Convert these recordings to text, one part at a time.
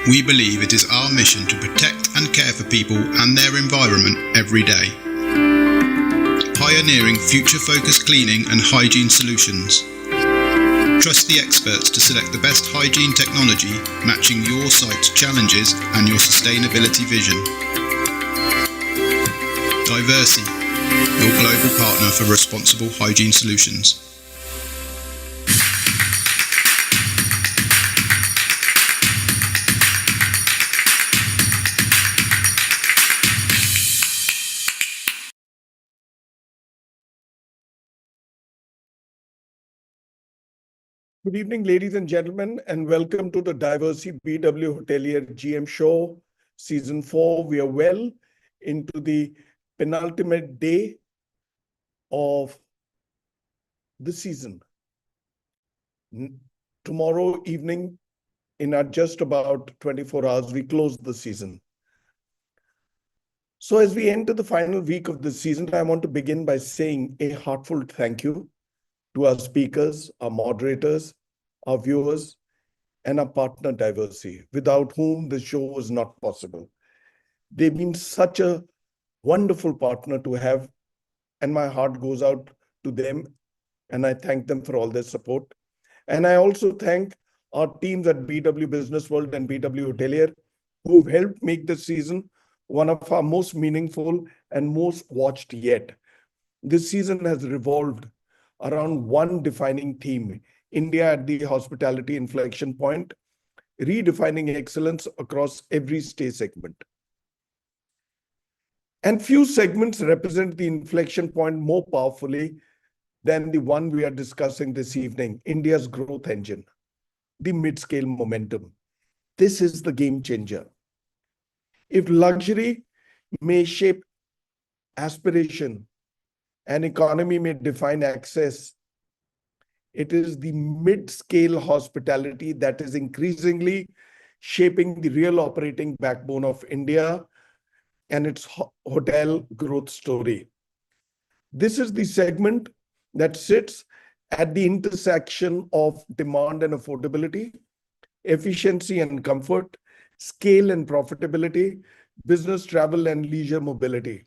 We believe it is our mission to protect and care for people and their environment every day. Pioneering future-focused cleaning and hygiene solutions. Trust the experts to select the best hygiene technology matching your site's challenges and your sustainability vision. Diversey, your global partner for responsible hygiene solutions. Good evening, ladies and gentlemen, and welcome to the Diversey BW Hotelier GM Show, Season 4. We are well into the penultimate day of the season. Tomorrow evening, in just about 24 hours, we close the season. So as we enter the final week of the season, I want to begin by saying a heartfelt thank you to our speakers, our moderators, our viewers, and our partner Diversey, without whom the show was not possible. They've been such a wonderful partner to have, and my heart goes out to them, and I thank them for all their support. And I also thank our teams at BW Business World and BW Hotelier, who've helped make this season one of our most meaningful and most watched yet. This season has revolved around one defining theme: India at the hospitality inflection point, redefining excellence across every stay segment. And few segments represent the inflection point more powerfully than the one we are discussing this evening, India's growth engine, the mid-scale momentum. This is the game changer. If luxury may shape aspiration and economy may define access, it is the mid-scale hospitality that is increasingly shaping the real operating backbone of India and its hotel growth story. This is the segment that sits at the intersection of demand and affordability, efficiency and comfort, scale and profitability, business travel and leisure mobility.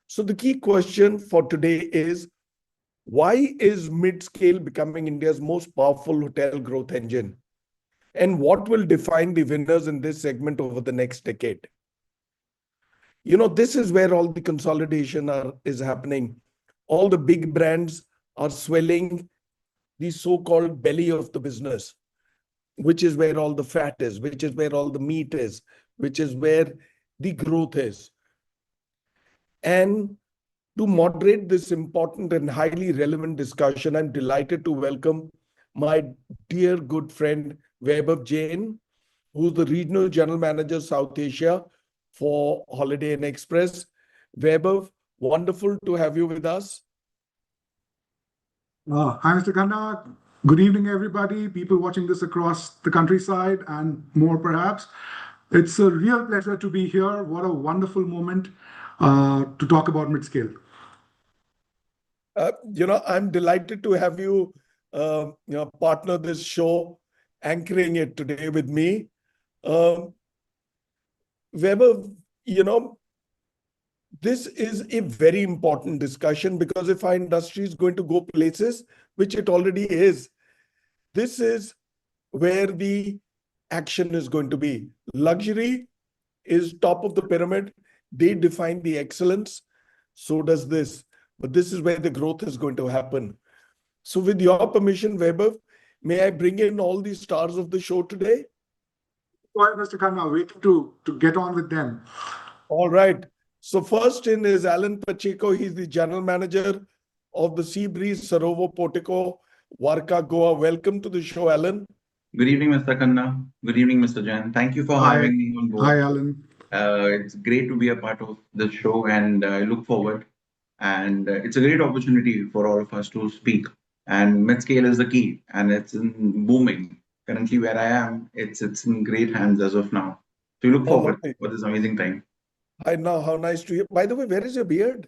So the key question for today is, why is mid-scale becoming India's most powerful hotel growth engine? And what will define the winners in this segment over the next decade? You know, this is where all the consolidation is happening. All the big brands are swelling the so-called belly of the business, which is where all the fat is, which is where all the meat is, which is where the growth is. And to moderate this important and highly relevant discussion, I'm delighted to welcome my dear good friend, Vaibhav Jain, who's the Regional General Manager, South Asia for Holiday Inn Express. Vaibhav, wonderful to have you with us. Hi, Mr. Khanna. Good evening, everybody, people watching this across the countryside and more perhaps. It's a real pleasure to be here. What a wonderful moment to talk about mid-scale. I'm delighted to have you, partner this show, anchoring it today with me. Vaibhav, this is a very important discussion because if our industry is going to go places, which it already is, this is where the action is going to be. Luxury is top of the pyramid. They define the excellence. So does this. But this is where the growth is going to happen. So with your permission, Vaibhav, may I bring in all the stars of the show today? All right, Mr. Khanna, waiting to get on with them. All right. So first in is Alan Pacheco. He's the General Manager of the Sea Breeze Sarovo Portico, Varka, Goa. Welcome to the show, Alan. Good evening, Mr. Khanna. Good evening, Mr. Jain. Thank you for having me on board. Hi, Alan. It's great to be a part of the show and I look forward. And it's a great opportunity for all of us to speak. And Midscale is the key and it's in booming. Currently where I am, it's in great hands as of now. So we look forward for this amazing time. I know, how nice to hear. By the way, where is your beard?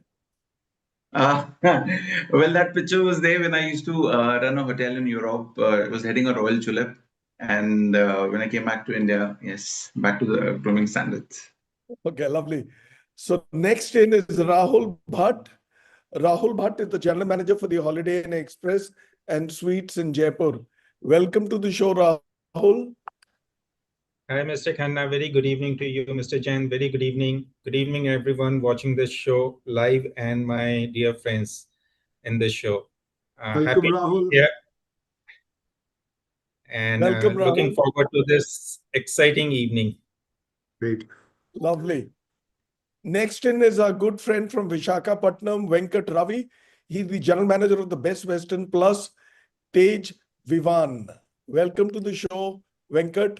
Well, that picture was there when I used to run a hotel in Europe. I was heading a Royal Tulip. And when I came back to India, yes, back to the grooming standards. Okay, lovely. So next in is Rahul Bhatt. Rahul Bhatt is the general manager for the Holiday Inn Express and Suites in Jaipur. Welcome to the show, Rahul. Hi, Mr. Khanna. Very good evening to you, Mr. Jain. Very good evening. Good evening, everyone watching this show live and my dear friends in this show. Welcome, Happy to Rahul. be here and Welcome, looking Rahul. forward to this exciting evening. Great. Lovely. Next in is our good friend from Vishakhapatnam, Venkat Ravi. He's the general manager of the Best Western Plus, Tej Vivan. Welcome to the show, Venkat.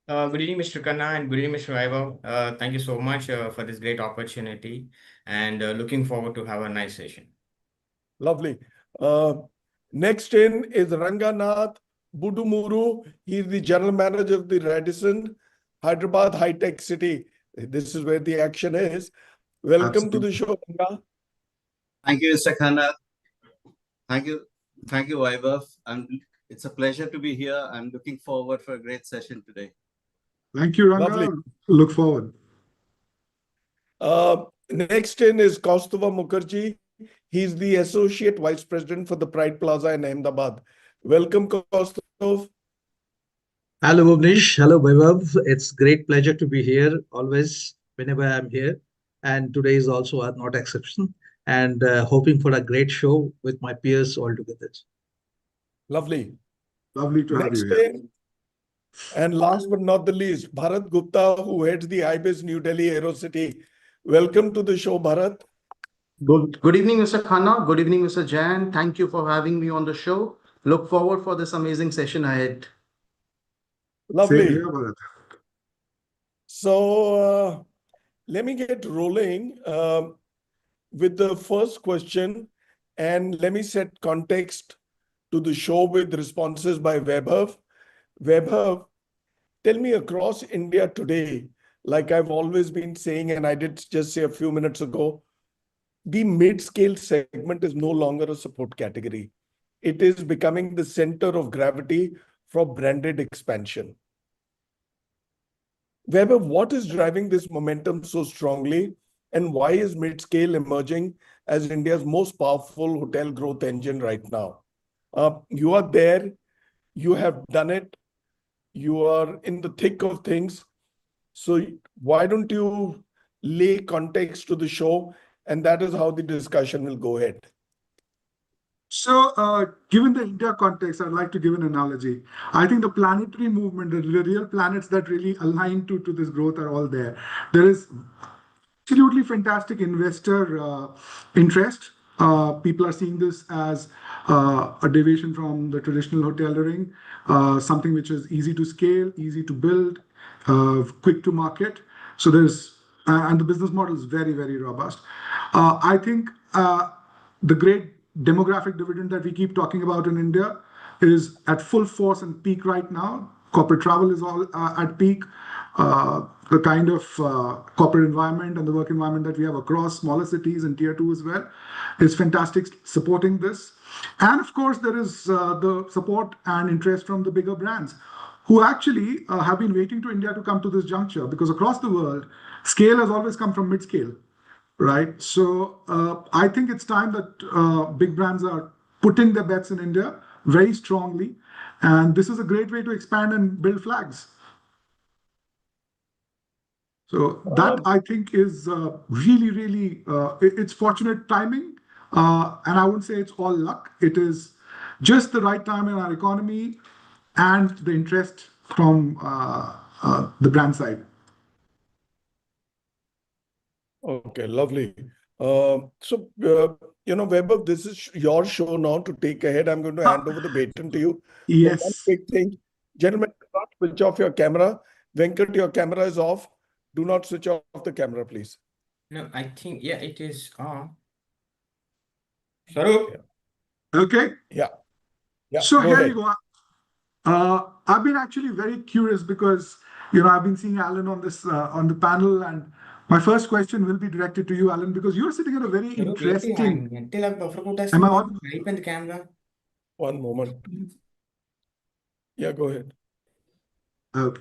Good evening, Mr. Khanna, and good evening, Mr. Vaibhav. Thank you so much for this great opportunity, and looking forward to have a nice session. Lovely. Next in is Ranganath Budumuru. He's the general manager of the Radisson Hyderabad High Tech City. This is where the action is. Welcome to the show, Ranga. Thank you, Mr. Khanna. Thank you, Vaibhav. And it's a pleasure to be here. I'm looking forward for a great session today. Thank you, Ranga. Lovely. Look forward. Next in is Kaustubha Mukherjee. He's the associate vice president for the Pride Plaza in Ahmedabad. Welcome, Kaustubha. Hello, Bhuvnesh. Hello, Vaibhav. It's great pleasure to be here always whenever I'm here. And today is also not exception. And hoping for a great show with my peers all together. Lovely. Lovely to have Next you here. in, and last but not the least, Bharat Gupta, who heads the IBIS New Delhi Aerocity. Welcome to the show, Bharat. Good evening, Mr. Khanna. Good evening, Mr. Jain. Thank you for having me on the show. Look forward for this amazing session ahead. Same Lovely. here, Bharat. So let me get rolling with the first question, and let me set context to the show with responses by Vaibhav. Vaibhav, tell me, across India today, like I've always been saying, and I did just say a few minutes ago, the mid-scale segment is no longer a support category. It is becoming the center of gravity for branded expansion. Vaibhav, what is driving this momentum so strongly, and why is mid-scale emerging as India's most powerful hotel growth engine right now? You are there, you have done it, you are in the thick of things. So why don't you lay context to the show, and that is how the discussion will go ahead. So, given the India context, I'd like to give an analogy. I think the planetary movement, the real planets that really align to this growth are all there. There is absolutely fantastic investor interest. People are seeing this as a deviation from the traditional hoteling, something which is easy to scale, easy to build, quick to market. So and the business model is very, very robust. I think the great demographic dividend that we keep talking about in India is at full force and peak right now. Corporate travel is all at peak. The kind of corporate environment and the work environment that we have across smaller cities and tier 2 as well is fantastic, supporting this. And of course, there is the support and interest from the bigger brands who actually have been waiting to India to come to this juncture, because across the world, scale has always come from mid-scale, right? So I think it's time that big brands are putting their bets in India very strongly. And this is a great way to expand and build flags. So that I think is really, really, it's fortunate timing. And I wouldn't say it's all luck. It is just the right time in our economy and the interest from the brand side. Okay, lovely. Vaibhav, this is your show now to take ahead. I'm going to hand over the baton to you. Yes. One quick thing. Gentlemen, do not switch off your camera. Venkat, your camera is off. Do not switch off the camera, please. No, I think, yeah, it is on. Sarup? Okay. Yeah. So go here ahead. you go. I've been actually very curious because, I've been seeing Alan on this on the panel, and my first question will be directed to you, Alan, because you're sitting at a very interesting. Am I on? The camera. One moment. Yeah, go ahead. Okay.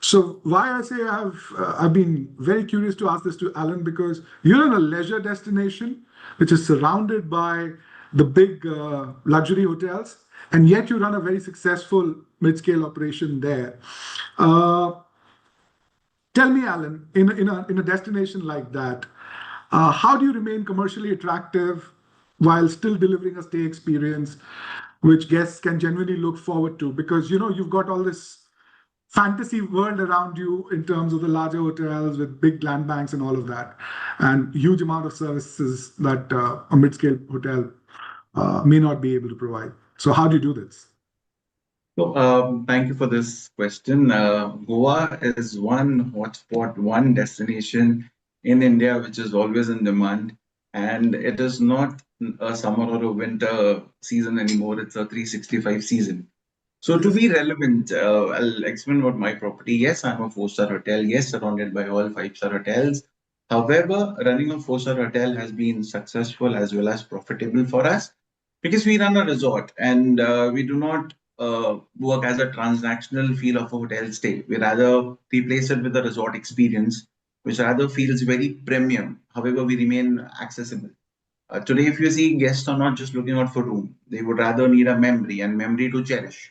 So why I say I've been very curious to ask this to Alan, because you're in a leisure destination which is surrounded by the big luxury hotels, and yet you run a very successful mid-scale operation there. Uh, Tell me, Alan, in a destination like that, how do you remain commercially attractive while still delivering a stay experience which guests can genuinely look forward to? Because you've got all this fantasy world around you in terms of the larger hotels with big land banks and all of that, and huge amount of services that a mid-scale hotel may not be able to provide. So how do you do this? So, thank you for this question. Goa is one hotspot, one destination in India which is always in demand, and it is not a summer or a winter season anymore. It's a 365 season. So, to Yes. be relevant, I'll explain about my property. Yes, I'm a four-star hotel. Yes, surrounded by all five-star hotels. However, running a four-star hotel has been successful as well as profitable for us because we run a resort and we do not work as a transactional feel of a hotel stay. We rather replace it with a resort experience, which rather feels very premium. However, we remain accessible. Today, if you see, guests are not just looking out for room; they would rather need a memory and memory to cherish.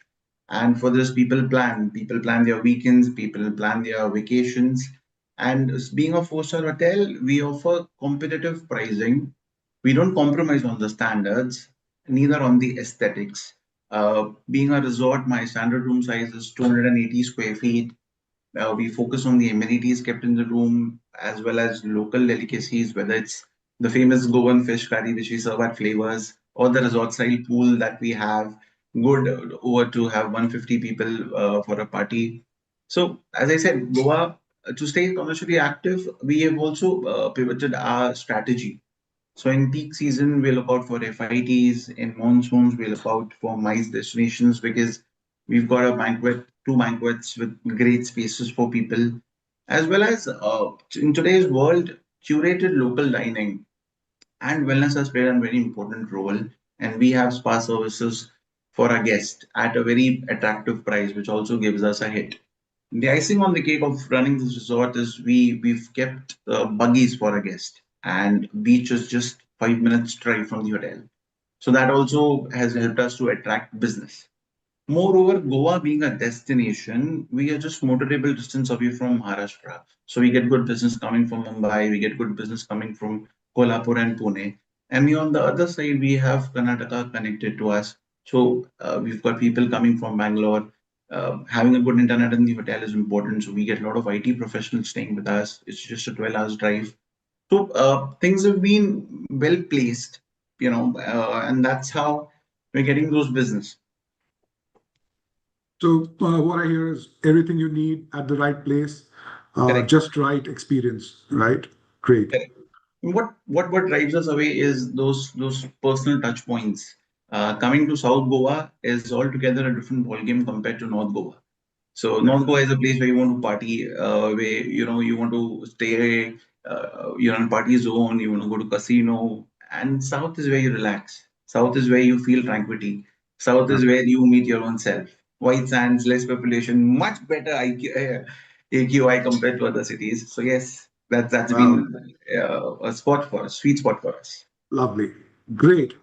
And for this, people plan. People plan their weekends. People plan their vacations. And being a four-star hotel, we offer competitive pricing. We don't compromise on the standards, neither on the aesthetics. Being a resort, my standard room size is 280 square feet. We focus on the amenities kept in the room as well as local delicacies, whether it's the famous Goan fish curry, which we serve at Flavors, or the resort style pool that we have. Good over to have 150 people for a party. So, as I said, Goa, to stay commercially active, we have also pivoted our strategy. So in peak season, we look out for FITs. In monsoons, we look out for MICE destinations because we've got a banquet, two banquets with great spaces for people, as well as in today's world, curated local dining and wellness has played a very important role. And we have spa services for our guests at a very attractive price, which also gives us a hit. The icing on the cake of running this resort is we've kept buggies for our guests, and beach is just 5 minutes drive from the hotel. So that also has helped us to attract business. Moreover, Goa being a destination, we are just motorable distance away from Maharashtra. So we get good business coming from Mumbai, we get good business coming from Kolhapur and Pune. And on the other side, we have Karnataka connected to us. So we've got people coming from Bangalore. Having a good internet in the hotel is important. So we get a lot of IT professionals staying with us. It's just a 12 hours drive. So things have been well placed, and that's how we're getting those business. So what I hear is everything you need at the right place, Correct. just right experience, right? Great. Correct. What drives us away is those personal touch points. Coming to South Goa is altogether a different ballgame compared to North Goa. So North Goa is a place where you want to party, where you want to stay, you're in party zone, you want to go to casino, and South is where you relax. South is where you feel tranquility. South is where you meet your own self. White sands, less population, much better AQI compared to other cities. So yes, that's Wow. been a spot for us, sweet spot for us. Lovely. Great.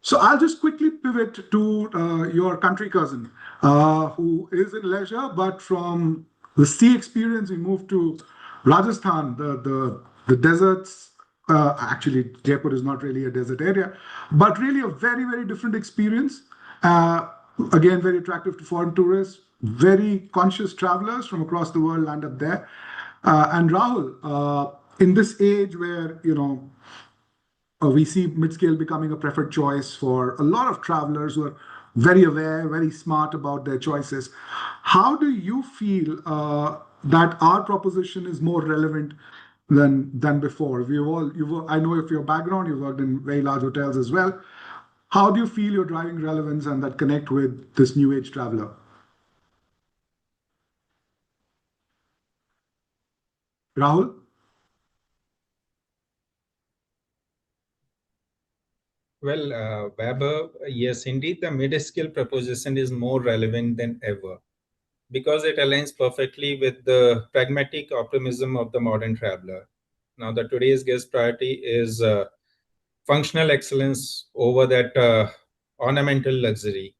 So I'll just quickly pivot to your country cousin, who is in leisure, but from the sea experience, we moved to Rajasthan, the deserts. Actually, Jaipur is not really a desert area, but really a very, very different experience. Uh, Again, very attractive to foreign tourists. Very conscious travelers from across the world land up there. And Rahul, in this age where we see mid-scale becoming a preferred choice for a lot of travelers who are very aware, very smart about their choices. How do you feel that our proposition is more relevant than before? I know of your background, you've worked in very large hotels as well. How do you feel you're driving relevance and that connect with this new age traveler? Rahul? Well, Weber, yes, indeed, the mid-scale proposition is more relevant than ever because it aligns perfectly with the pragmatic optimism of the modern traveler. Now, the today's guest priority is functional excellence over that ornamental luxury.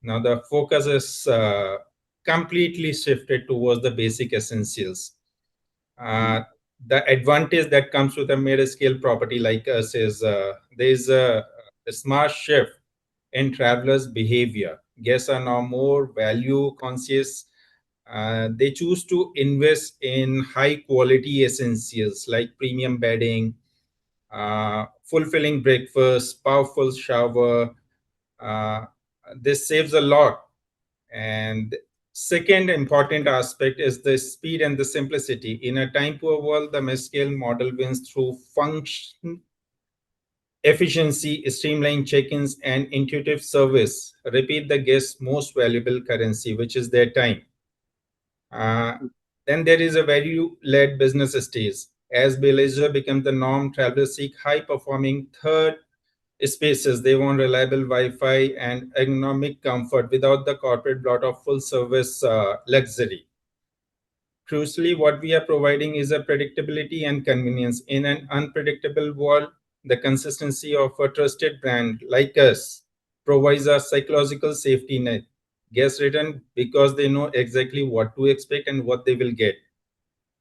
Now, the focus is completely shifted towards the basic essentials. The advantage that comes with a mid-scale property like us is there's a smart shift in travelers' behavior. Guests are now more value conscious. They choose to invest in high quality essentials like premium bedding, fulfilling breakfast, powerful shower. Uh, this saves a lot. And second important aspect is the speed and the simplicity. In a time-poor world, the mid-scale model wins through function, efficiency, streamlined check-ins, and intuitive service. Repeat the guest's most valuable currency, which is their time. Uh, then there is a value-led business stage. As leisure becomes the norm, travelers seek high-performing third spaces. They want reliable Wi-Fi and ergonomic comfort without the corporate blot of full-service luxury. Crucially, what we are providing is a predictability and convenience. In an unpredictable world, the consistency of a trusted brand like us provides a psychological safety net. Guests return because they know exactly what to expect and what they will get.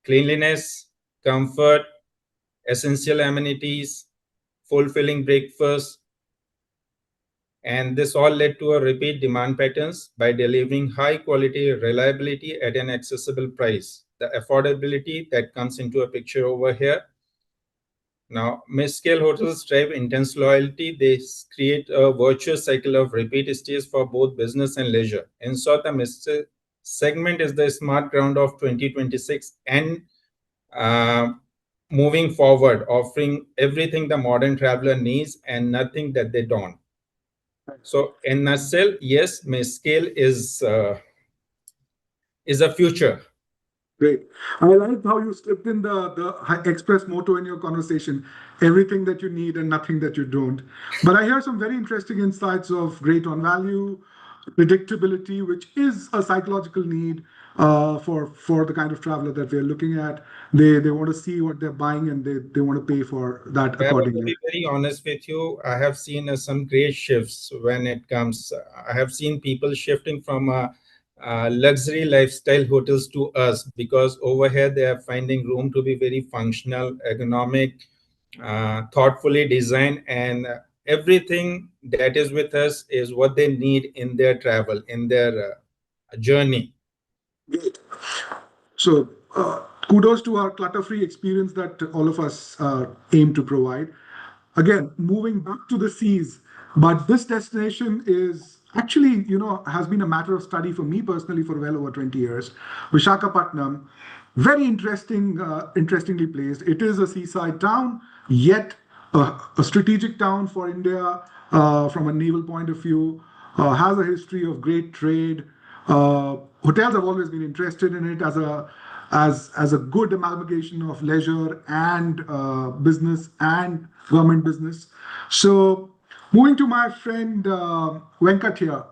Cleanliness, comfort, essential amenities, fulfilling breakfast, and this all led to a repeat demand patterns by delivering high quality reliability at an accessible price. The affordability that comes into a picture over here. Now, mid-scale hotels drive intense loyalty. They create a virtuous cycle of repeat stays for both business and leisure. In short, the mid-scale segment is the smart ground of 2026 and moving forward, offering everything the modern traveler needs and nothing that they don't. So, in nutshell, yes, mid-scale is a future. Great. I like how you slipped in the express motto in your conversation, everything that you need and nothing that you don't. But I hear some very interesting insights of great on value, predictability, which is a psychological need for the kind of traveler that we're looking at. They want to see what they're buying and they want to pay for that Well, to accordingly. be very honest with you, I have seen some great shifts when it comes. I have seen people shifting from luxury lifestyle hotels to us because over here they are finding room to be very functional, ergonomic, thoughtfully designed, and everything that is with us is what they need in their travel, in their journey. Great. So kudos to our clutter-free experience that all of us aim to provide. Again, moving back to the seas, but this destination is actually, has been a matter of study for me personally for well over 20 years. Vishakhapatnam, very interestingly placed. It is a seaside town, yet a strategic town for India from a naval point of view, has a history of great trade. Hotels have always been interested in it as a good amalgamation of leisure and business and government business. So moving to my friend Venkat here.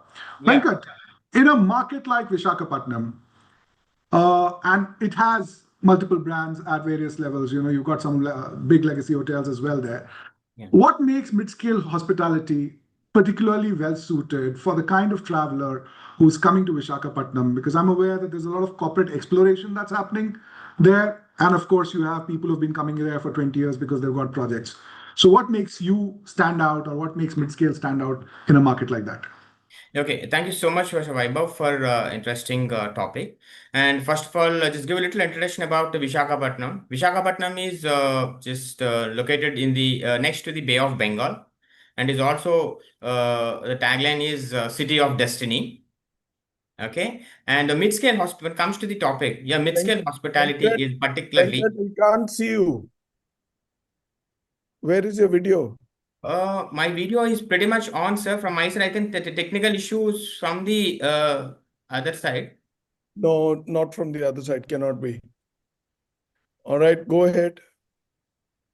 Yeah. Venkat, in a market like Vishakhapatnam, and it has multiple brands at various levels, you've got some big legacy hotels as well there. Yeah. What makes mid-scale hospitality particularly well suited for the kind of traveler who's coming to Vishakhapatnam? Because I'm aware that there's a lot of corporate exploration that's happening there. And of course, you have people who've been coming there for 20 years because they've got projects. So what makes you stand out, or what makes mid-scale stand out in a market like that? Okay, thank you so much, Mr. Vaibhav, for interesting topic. And first of all, just give a little introduction about the Vishakhapatnam. Vishakhapatnam is just located in the next to the Bay of Bengal, and is also the tagline is City of Destiny. Okay, and the mid-scale hospital comes to the topic. Yeah, mid-scale hospitality Venkat, is particularly. Venkat, we can't see you. Where is your video? My video is pretty much on, sir. From my side, I think that the technical issues from the other side. No, not from the other side. Cannot be. All right, go ahead.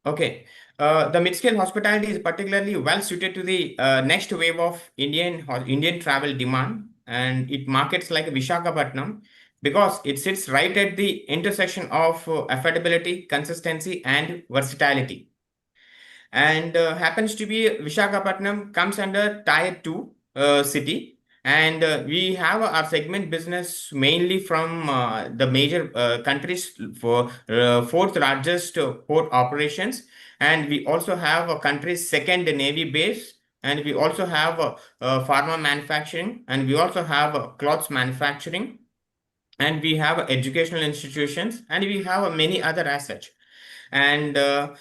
Okay. The mid-scale hospitality is particularly well suited to the next wave of Indian travel demand, and it markets like Visakhapatnam because it sits right at the intersection of affordability, consistency, and versatility. And happens to be Visakhapatnam comes under Tier 2 city. And we have our segment business mainly from the major countries for fourth largest port operations. And we also have a country's second navy base. And we also have pharma manufacturing. And we also have cloths manufacturing. And we have educational institutions. And we have many other assets. And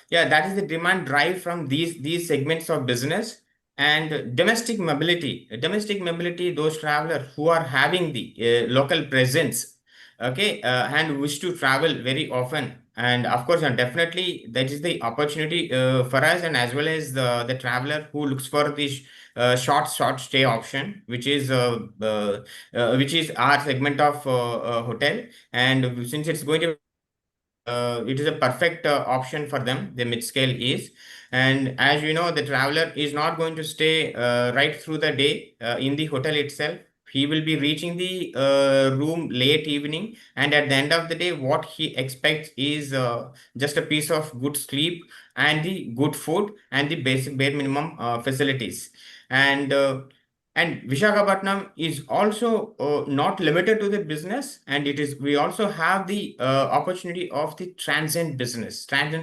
yeah, that is the demand drive from these segments of business. And domestic mobility, those travelers who are having the local presence, okay, and wish to travel very often. And of course, and definitely that is the opportunity for us, and as well as the traveler who looks for this short stay option, which is our segment of hotel. And since it's going to it is a perfect option for them, the mid-scale is. And as you know, the traveler is not going to stay right through the day in the hotel itself. He will be reaching the room late evening, and at the end of the day, what he expects is just a piece of good sleep and the good food and the basic bare minimum facilities. And and Visakhapatnam is also not limited to the business, and it is we also have the opportunity of the transient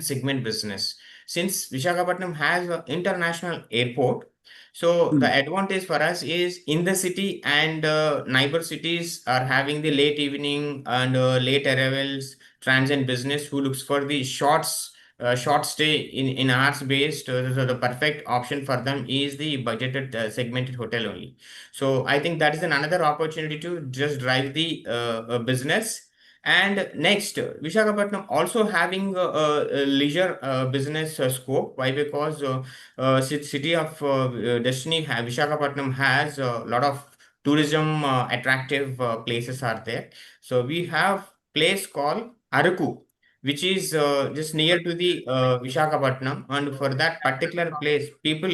segment business. Since Visakhapatnam has an international airport, so the advantage for us is in the city, and neighbor cities are having the late evening and late arrivals transient business who looks for the short stay in hours based. So the perfect option for them is the budgeted segmented hotel only. So I think that is another opportunity to just drive the business. And next, Visakhapatnam also having a leisure business scope. Why? Because city of destiny, Visakhapatnam has a lot of tourism attractive places are there. So we have place called Araku, which is just near to the Visakhapatnam. And for that particular place, people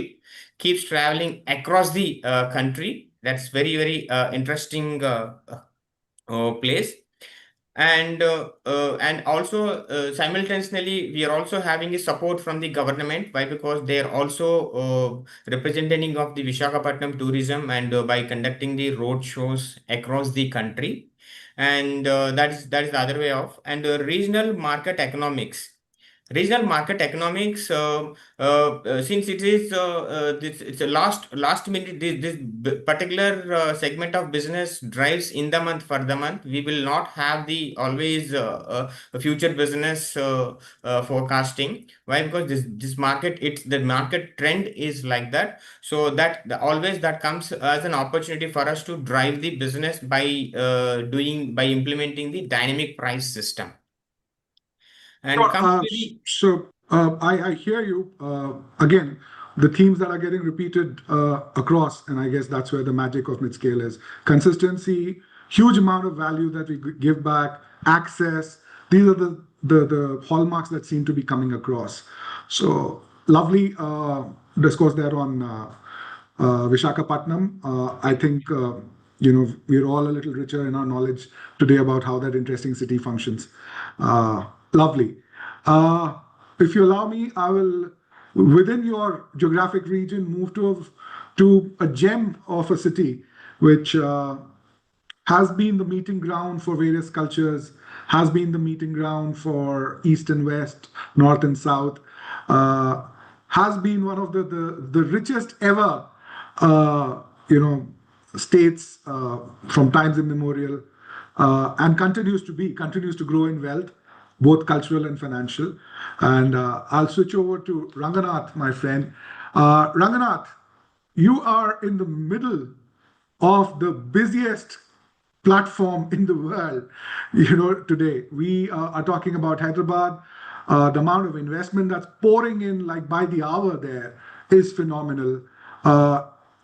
keeps traveling across the country. That's very, very interesting place. And also simultaneously we are also having a support from the government. Why? Because they are also representing of the Visakhapatnam tourism, and by conducting the road shows across the country. And that is the other way of. And regional market economics, since it is it's a last minute, this particular segment of business drives in the month for the month. We will not have the always future business forecasting. Why? Because this market, it's the market trend is like that. So always that comes as an opportunity for us to drive the business by implementing the dynamic price system. And Sure, comes to the I hear you. Again, the themes that are getting repeated across, and I guess that's where the magic of Midscale is. Consistency, huge amount of value that we give back, access. These are the hallmarks that seem to be coming across. So lovely discourse there on Visakhapatnam. I think we're all a little richer in our knowledge today about how that interesting city functions. Lovely. If you allow me, I will, within your geographic region, move to a gem of a city, which has been the meeting ground for various cultures, has been the meeting ground for East and West, North and South, has been one of the richest ever, states from times immemorial, and continues to grow in wealth, both cultural and financial. And I'll switch over to Ranganath, my friend. Ranganath, you are in the middle of the busiest platform in the world. Today we are talking about Hyderabad. The amount of investment that's pouring in like by the hour there is phenomenal.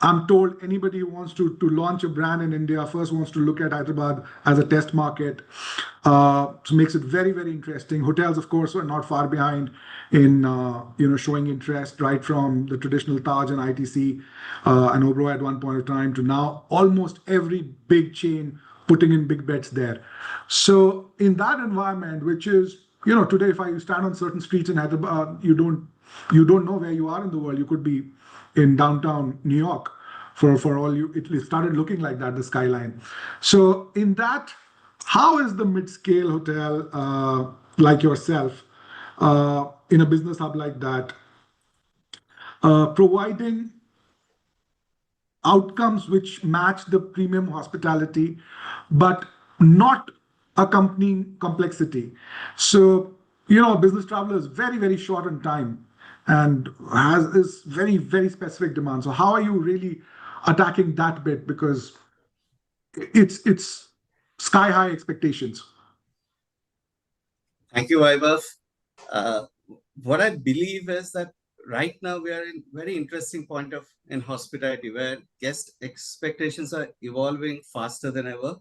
I'm told anybody who wants to launch a brand in India first wants to look at Hyderabad as a test market. So makes it very, very interesting. Hotels, of course, are not far behind in showing interest, right from the traditional Taj and ITC and Oberoi at one point of time to now almost every big chain putting in big bets there. So in that environment, which is today, if you stand on certain streets in Hyderabad, you don't know where you are in the world. You could be in downtown New York for all you. It started looking like that, the skyline. So in that, how is the mid-scale hotel like yourself in a business hub like that providing outcomes which match the premium hospitality, but not accompanying complexity? So, a business traveler is very, very short on time and has this very, very specific demand. So how are you really attacking that bit? Because it's sky high expectations. Thank you, Vaibhav. What I believe is that right now we are in very interesting point in hospitality where guest expectations are evolving faster than ever.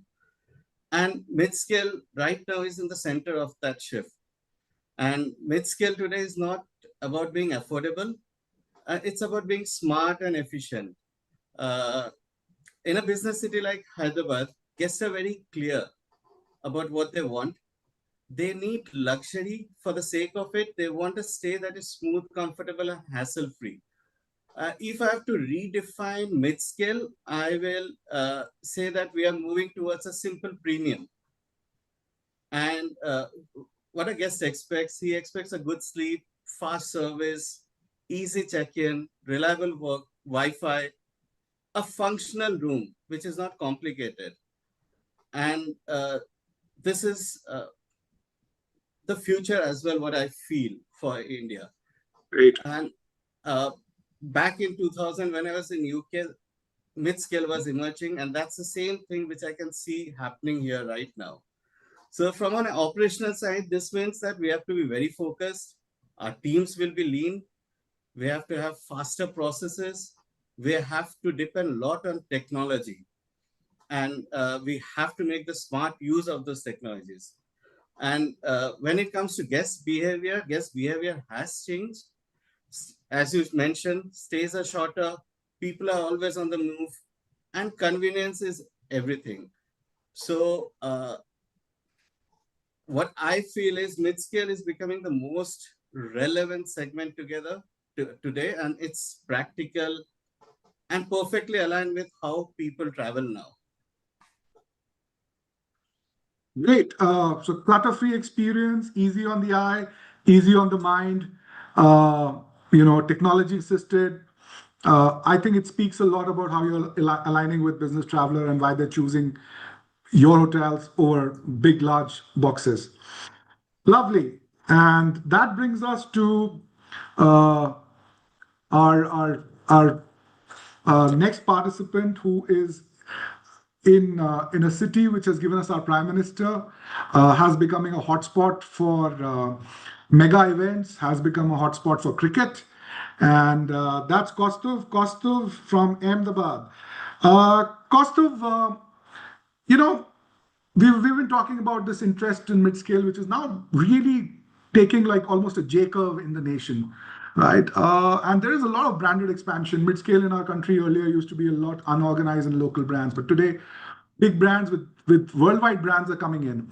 And mid-scale right now is in the center of that shift. And mid-scale today is not about being affordable. It's about being smart and efficient. In a business city like Hyderabad, guests are very clear about what they want. They need luxury for the sake of it. They want a stay that is smooth, comfortable, and hassle-free. If I have to redefine mid-scale, I will say that we are moving towards a simple premium. And what a guest expects, he expects a good sleep, fast service, easy check-in, reliable work, Wi-Fi, a functional room, which is not complicated. And this is the future as well, what I feel for India. Great. And back in 2000, when I was in UK, mid-scale was emerging, and that's the same thing which I can see happening here right now. So from an operational side, this means that we have to be very focused. Our teams will be lean. We have to have faster processes. We have to depend a lot on technology. And we have to make the smart use of those technologies. And when it comes to guest behavior has changed. As you mentioned, stays are shorter, people are always on the move, and convenience is everything. So what I feel is mid-scale is becoming the most relevant segment today, and it's practical and perfectly aligned with how people travel now. Great. So clutter-free experience, easy on the eye, easy on the mind, technology assisted. I think it speaks a lot about how you're aligning with business traveler and why they're choosing your hotels over big, large boxes. Lovely. And that brings us to our next participant, who is in a city which has given us our Prime Minister, has becoming a hotspot for mega events, has become a hotspot for cricket. And that's Kaustav. Kaustav from Ahmedabad. Kaustav, we've been talking about this interest in mid-scale, which is now really taking like almost a J curve in the nation, right? And there is a lot of branded expansion. Mid-scale in our country earlier used to be a lot unorganized and local brands, but today big brands with worldwide brands are coming in.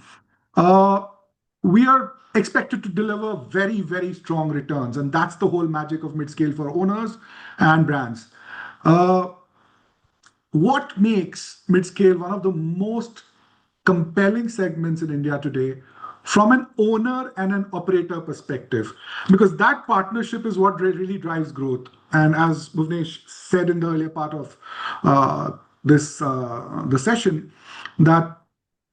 We are expected to deliver very, very strong returns, and that's the whole magic of mid-scale for owners and brands. What makes mid-scale one of the most compelling segments in India today from an owner and an operator perspective? Because that partnership is what really drives growth. And as Bhuvnesh said in the earlier part of the session, that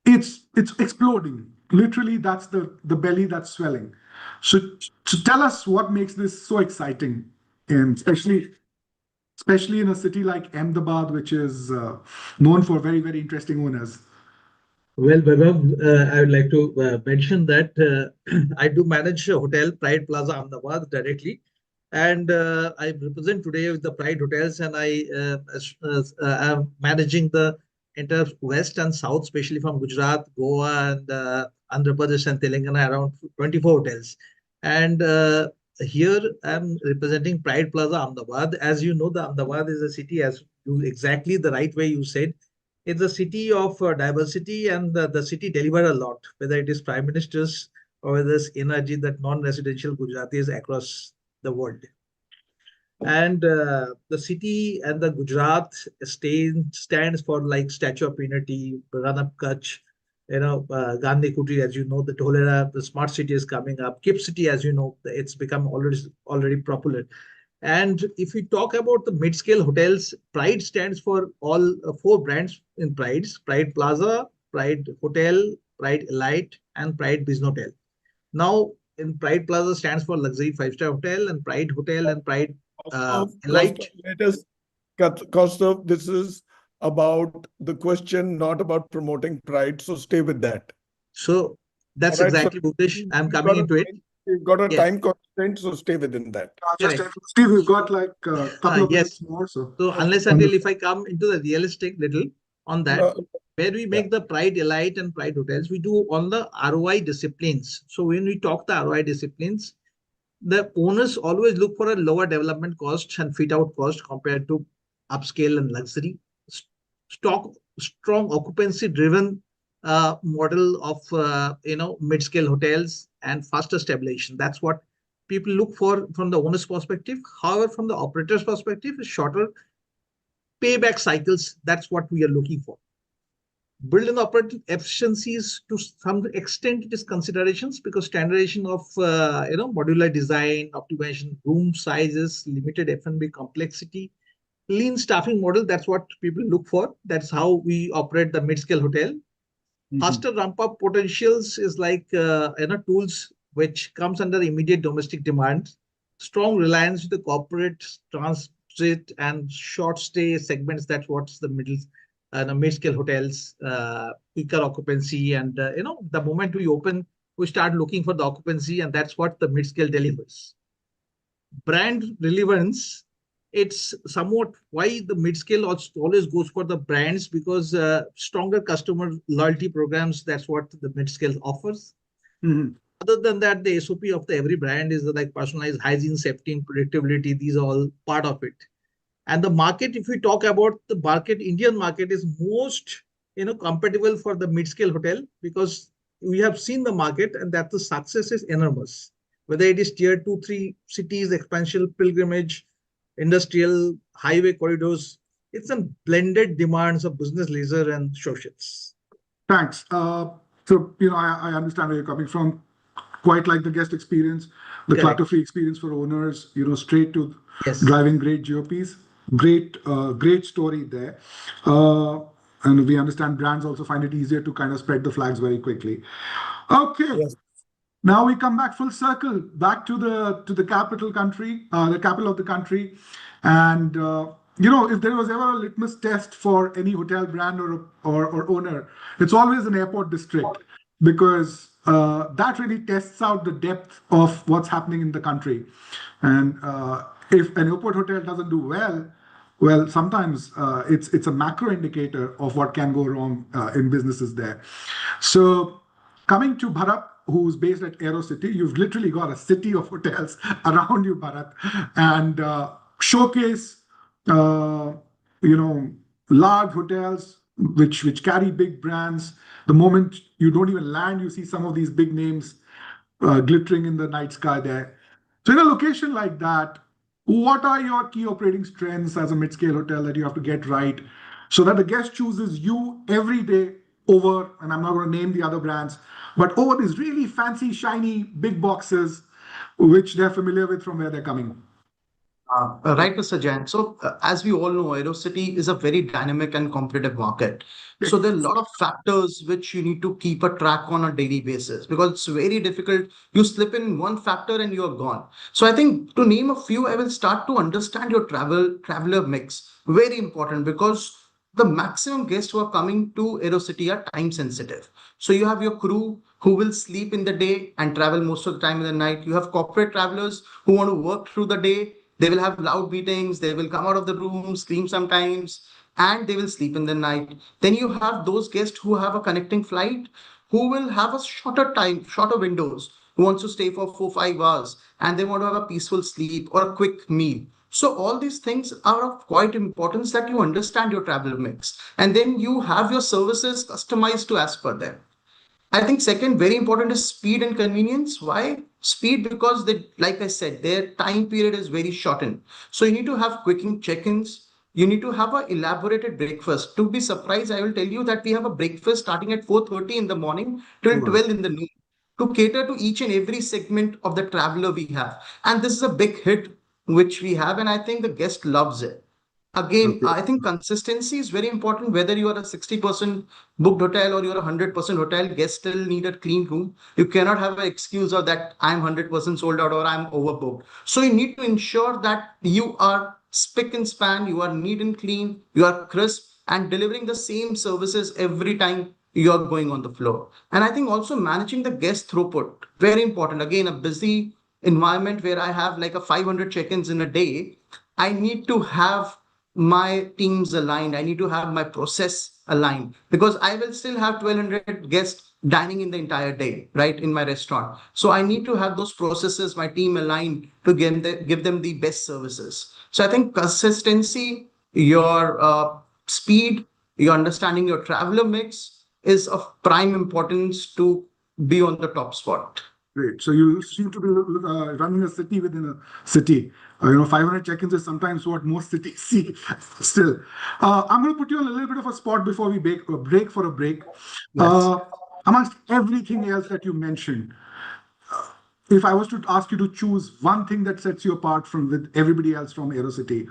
it's exploding. Literally, that's the belly that's swelling. So tell us what makes this so exciting, and especially in a city like Ahmedabad, which is known for very, very interesting owners. Well, Vaibhav, I would like to mention that I do manage a hotel, Pride Plaza Ahmedabad, directly. And I represent today with the Pride Hotels, and I am managing the entire West and South, especially from Gujarat, Goa, and Andhra Pradesh and Telangana, around 24 hotels. And here I'm representing Pride Plaza Ahmedabad. As you know, the Ahmedabad is a city, as you exactly the right way you said. It's a city of diversity, and the city deliver a lot, whether it is prime ministers or whether it's energy that non-residential Gujaratis across the world. And the city and the Gujarat stands for like Statue of Unity, Run Up Kutch, Gandhi Kuti, as you know, the Dholera, the smart city is coming up. Kip City, as you know, it's become already popular. And if we talk about the mid-scale hotels, Pride stands for all four brands in Prides: Pride Plaza, Pride Hotel, Pride Elite, and Pride Business Hotel. Now, in Pride Plaza stands for luxury five-star hotel, and Pride Hotel and Pride Elite. Let us, Kaustav, this is about the question, not about promoting Pride. So stay with that. So that's All right, exactly, Bhupesh. I'm we've coming got a into it. We've got a Yes. time constraint, so stay within that. Correct. Steve, we've got like a couple of Yes. minutes more. So unless until if I come into the realistic little on that, No, where we make the Pride Elite and Pride Hotels, we do on the ROI disciplines. So when we talk the ROI disciplines, the owners always look for a lower development cost and fit out cost compared to upscale and luxury. Strong occupancy driven model of mid-scale hotels and faster stabilization. That's what people look for from the owner's perspective. However, from the operator's perspective, is shorter payback cycles. That's what we are looking for. Build and operate efficiencies to some extent it is considerations, because standardization of modular design, optimization, room sizes, limited F&B complexity, lean staffing model. That's what people look for. That's how we operate the mid-scale hotel. Faster ramp up potentials is like tools which comes under immediate domestic demand. Strong reliance with the corporate transit and short stay segments. That's what's the mid-scale hotels, quicker occupancy, and the moment we open, we start looking for the occupancy, and that's what the mid-scale delivers. Brand relevance, it's somewhat why the mid-scale always goes for the brands, because stronger customer loyalty programs, that's what the mid-scale offers. Other than that, the SOP of the every brand is like personalized hygiene, safety, and predictability. These are all part of it. And the market, if we talk about the market, Indian market is most compatible for the mid-scale hotel, because we have seen the market and that the success is enormous. Whether it is tier 2, 3 cities, expansion, pilgrimage, industrial, highway corridors, it's a blended demands of business, leisure, and socials. Thanks. So, I understand where you're coming from. Quite like the guest experience, the clutter-free experience for owners, straight to driving great GOPs. Great story there. And we understand brands also find it easier to kind of spread the flags very quickly. Okay. Yes. Now we come back full circle, back to the capital country, the capital of the country. And, if there was ever a litmus test for any hotel brand or owner, it's always an airport district, because that really tests out the depth of what's happening in the country. And if an airport hotel doesn't do well, sometimes it's a macro indicator of what can go wrong in businesses there. So coming to Bharat, who's based at AeroCity, you've literally got a city of hotels around you, Bharat, and showcase, large hotels which carry big brands. The moment you don't even land, you see some of these big names glittering in the night sky there. So in a location like that, what are your key operating strengths as a mid-scale hotel that you have to get right so that the guest chooses you every day over, and I'm not going to name the other brands, but over these really fancy, shiny, big boxes, which they're familiar with from where they're coming? Right, Mr. Jain. So, as we all know, AeroCity is a very dynamic and competitive market. So, there are a lot of factors which you need to keep a track on a daily basis, because it's very difficult. You slip in one factor and you're gone. So, I think to name a few, I will start to understand your traveler mix. Very important, because the maximum guests who are coming to AeroCity are time sensitive. So, you have your crew who will sleep in the day and travel most of the time in the night. You have corporate travelers who want to work through the day. They will have loud meetings. They will come out of the room, scream sometimes, and they will sleep in the night. Then you have those guests who have a connecting flight, who will have a shorter time, shorter windows, who wants to stay for 4, 5 hours, and they want to have a peaceful sleep or a quick meal. So all these things are of quite importance that you understand your travel mix, and then you have your services customized to as per them. I think second, very important is speed and convenience. Why? Speed because they, like I said, their time period is very shortened. So you need to have quick check-ins. You need to have an elaborated breakfast. To be surprised, I will tell you that we have a breakfast starting at 4:30 in the morning till 12 in the noon to cater to each and every segment of the traveler we have. And this is a big hit which we have, and I think the guest loves it. Again, Okay. I think consistency is very important. Whether you are a 60% booked hotel or you're a 100% hotel, guests still need a clean room. You cannot have an excuse of that I'm 100% sold out or I'm overbooked. So you need to ensure that you are spick and span, you are neat and clean, you are crisp and delivering the same services every time you are going on the floor. And I think also managing the guest throughput, very important. Again, a busy environment where I have like a 500 check-ins in a day, I need to have my teams aligned. I need to have my process aligned because I will still have 1,200 guests dining in the entire day, right, in my restaurant. So I need to have those processes, my team aligned to give them the best services. So I think consistency, your speed, your understanding your traveler mix is of prime importance to be on the top spot. Great. So you seem to be running a city within a city. 500 check-ins is sometimes what most cities see. Still, I'm going to put you on a little bit of a spot before we break for a break. Yes. Amongst everything else that you mentioned, if I was to ask you to choose one thing that sets you apart from with everybody else from AeroCity,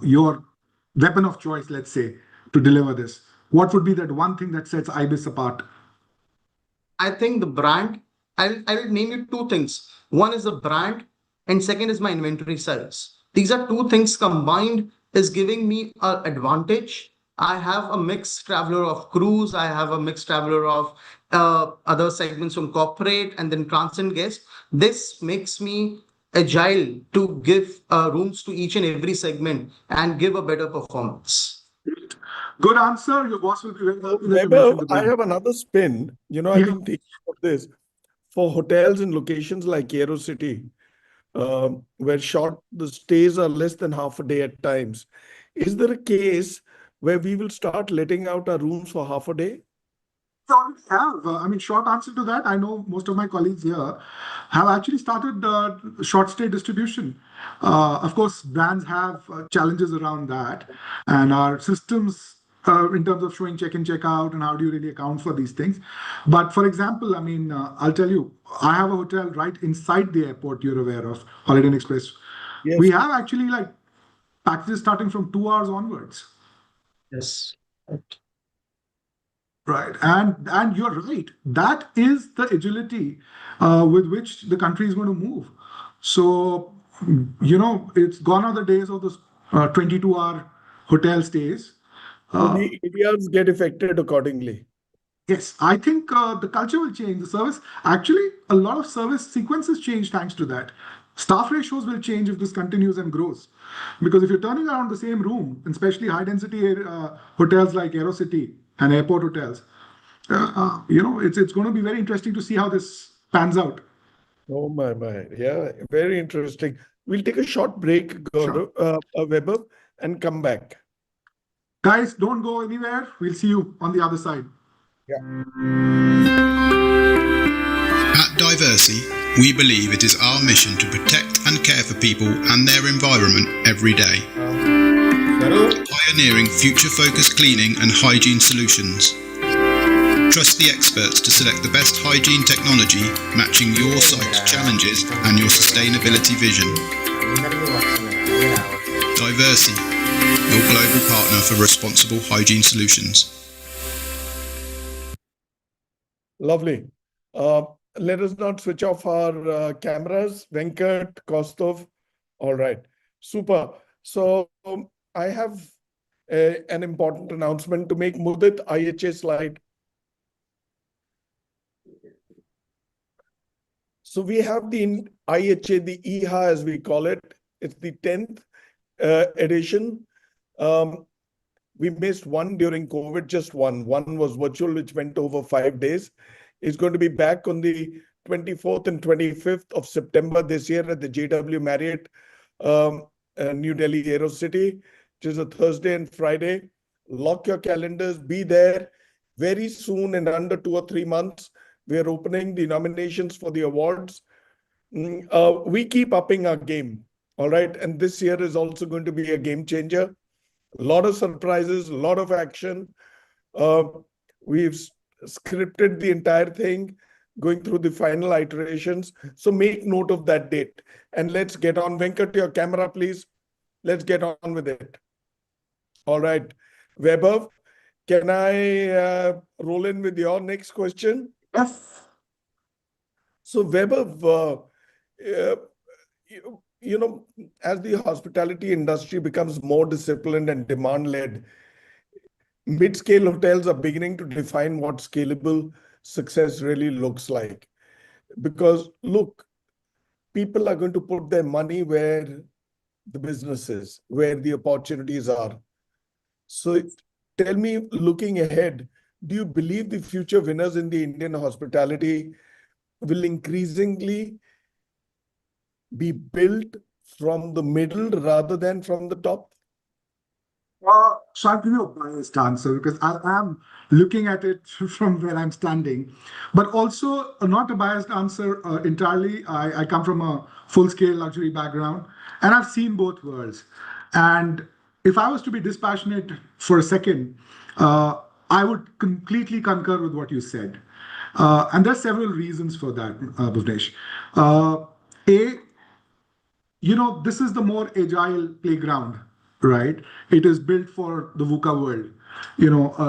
your weapon of choice, let's say, to deliver this, what would be that one thing that sets IBIS apart? I think the brand, I'll name you two things. One is the brand, and second is my inventory size. These are two things combined is giving me an advantage. I have a mixed traveler of cruise, I have a mixed traveler of other segments from corporate and then transient guests. This makes me agile to give rooms to each and every segment and give a better performance. Good answer. Your boss will be very happy that you Vaibhav, mentioned the I brand. have another spin. I've Yeah. been thinking of this for hotels in locations like AeroCity, where the stays are less than half a day at times. Is there a case where we will start letting out our rooms for half a day? We already have. Short answer to that, I know most of my colleagues here have actually started short stay distribution. Of course, brands have challenges around that, and our systems in terms of showing check in, check out, and how do you really account for these things. But for example, I'll tell you, I have a hotel right inside the airport. You're aware of Holiday Inn Express. Yes. We have actually packages starting from 2 hours onwards. Yes. Right, and you're right. That is the agility with which the country is going to move. So, it's gone are the days of those 22-hour hotel stays. So the areas get affected accordingly. Yes, I think the culture will change. The service, actually, a lot of service sequences change thanks to that. Staff ratios will change if this continues and grows. Because if you're turning around the same room, especially high density hotels like AeroCity and airport hotels, it's going to be very interesting to see how this pans out. Oh my. Yeah, very interesting. We'll take a short break, Vaibhav, and come back. Guys, don't go anywhere. We'll see you on the other side. At Diversey, we believe it is our mission to protect and care for people and their environment every day. Pioneering future-focused cleaning and hygiene solutions. Trust the experts to select the best hygiene technology matching your site's challenges and your sustainability vision. Diversey, your global partner for responsible hygiene solutions. Lovely. Let us not switch off our cameras. Venkat, Kostov. All right. Super. So I have an important announcement to make. Mudit, IHA slide. So we have the IHA, the EHA as we call it. It's the 10th edition. We missed one during COVID, just one. One was virtual, which went over 5 days. It's going to be back on the 24th and 25th of September this year at the JW Marriott, New Delhi Aero City, which is a Thursday and Friday. Lock your calendars, be there very soon. In under 2 or 3 months, we are opening the nominations for the awards. We keep upping our game, all right? And this year is also going to be a game changer. A lot of surprises, a lot of action. We've scripted the entire thing, going through the final iterations. So make note of that date. And let's get on. Venkat, your camera, please. Let's get on with it. All right. Vaibhav, can I roll in with your next question? Yes. So Vaibhav, as the hospitality industry becomes more disciplined and demand-led, mid-scale hotels are beginning to define what scalable success really looks like. Because look, people are going to put their money where the business is, where the opportunities are. So tell me, looking ahead, do you believe the future winners in the Indian hospitality will increasingly be built from the middle rather than from the top? So I'll give you a biased answer because I am looking at it from where I'm standing, but also not a biased answer entirely. I come from a full-scale luxury background, and I've seen both worlds. And if I was to be dispassionate for a second, I would completely concur with what you said. And there's several reasons for that, Bhuvnesh. This is the more agile playground, right? It is built for the VUCA world.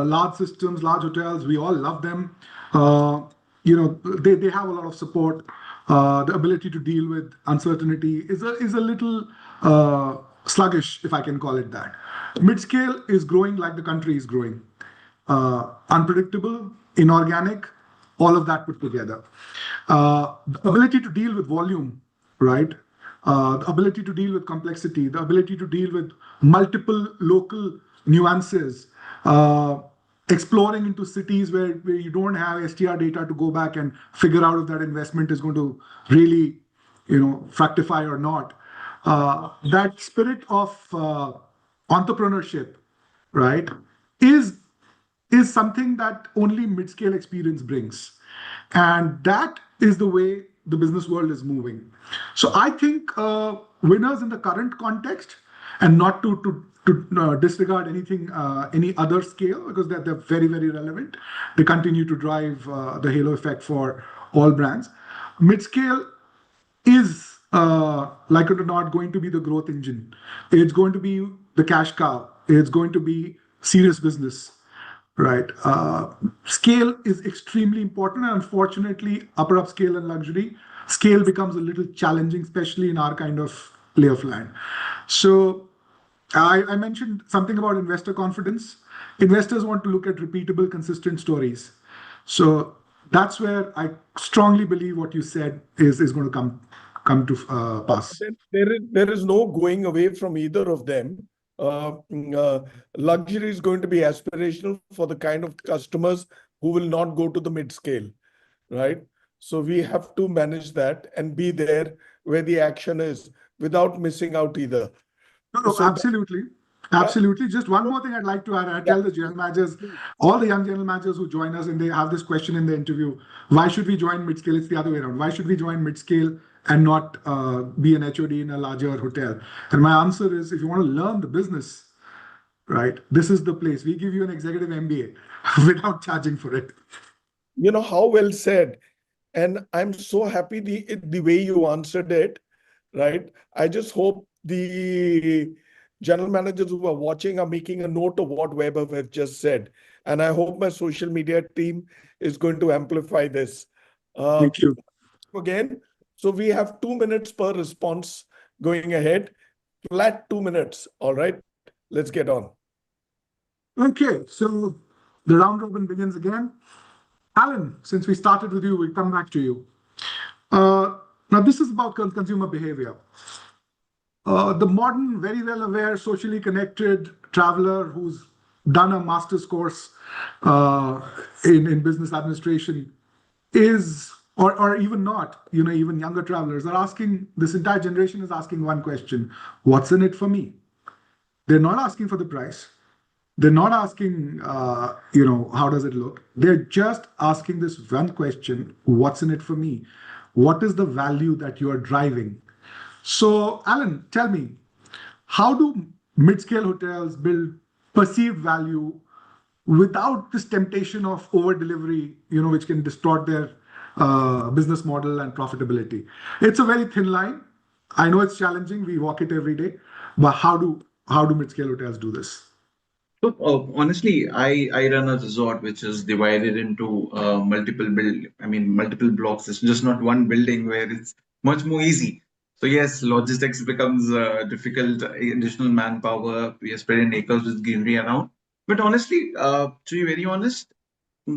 Large systems, large hotels, we all love them. They have a lot of support. The ability to deal with uncertainty is a little sluggish, if I can call it that. Mid-scale is growing like the country is growing. Unpredictable, inorganic, all of that put together. The ability to deal with volume, right? The ability to deal with complexity, the ability to deal with multiple local nuances, exploring into cities where you don't have STR data to go back and figure out if that investment is going to really, fructify or not. That spirit of entrepreneurship, right, is something that only mid-scale experience brings. And that is the way the business world is moving. So I think winners in the current context, and not to disregard anything, any other scale, because they're very, very relevant. They continue to drive the halo effect for all brands. Mid-scale is, like it or not, going to be the growth engine. It's going to be the cash cow. It's going to be serious business. Right. Scale is extremely important. And unfortunately, upper upscale and luxury, scale becomes a little challenging, especially in our kind of lay of land. So I mentioned something about investor confidence. Investors want to look at repeatable, consistent stories. So that's where I strongly believe what you said is going to come to pass. There is no going away from either of them. Luxury is going to be aspirational for the kind of customers who will not go to the mid-scale, right? So we have to manage that and be there where the action is without missing out either. No, absolutely. Absolutely. Just one more thing I'd like to add. I tell the general managers, all the young general managers who join us, and they have this question in the interview, why should we join mid-scale? It's the other way around. Why should we join mid-scale and not be an HOD in a larger hotel? And my answer is, if you want to learn the business, right, this is the place. We give you an executive MBA without charging for it. How well said. And I'm so happy the way you answered it, right? I just hope the general managers who are watching are making a note of what Vaibhav have just said. And I hope my social media team is going to amplify this. Thank you. Again, so we have 2 minutes per response going ahead. Flat 2 minutes. All right, let's get on. Okay, so the round robin begins again. Alan, since we started with you, we come back to you. Now, this is about consumer behavior. The modern, very well aware, socially connected traveler who's done a master's course in business administration is, or even not, even younger travelers are asking, this entire generation is asking one question: what's in it for me? They're not asking for the price. They're not asking, how does it look? They're just asking this one question: what's in it for me? What is the value that you are driving? So, Alan, tell me, how do mid-scale hotels build perceived value without this temptation of over delivery, which can distort their business model and profitability? It's a very thin line. I know it's challenging. We walk it every day. But how do mid-scale hotels do this? So honestly, I run a resort which is divided into multiple blocks. It's just not one building where it's much more easy. So yes, logistics becomes difficult, additional manpower. We are spreading acres with greenery around. But honestly, to be very honest,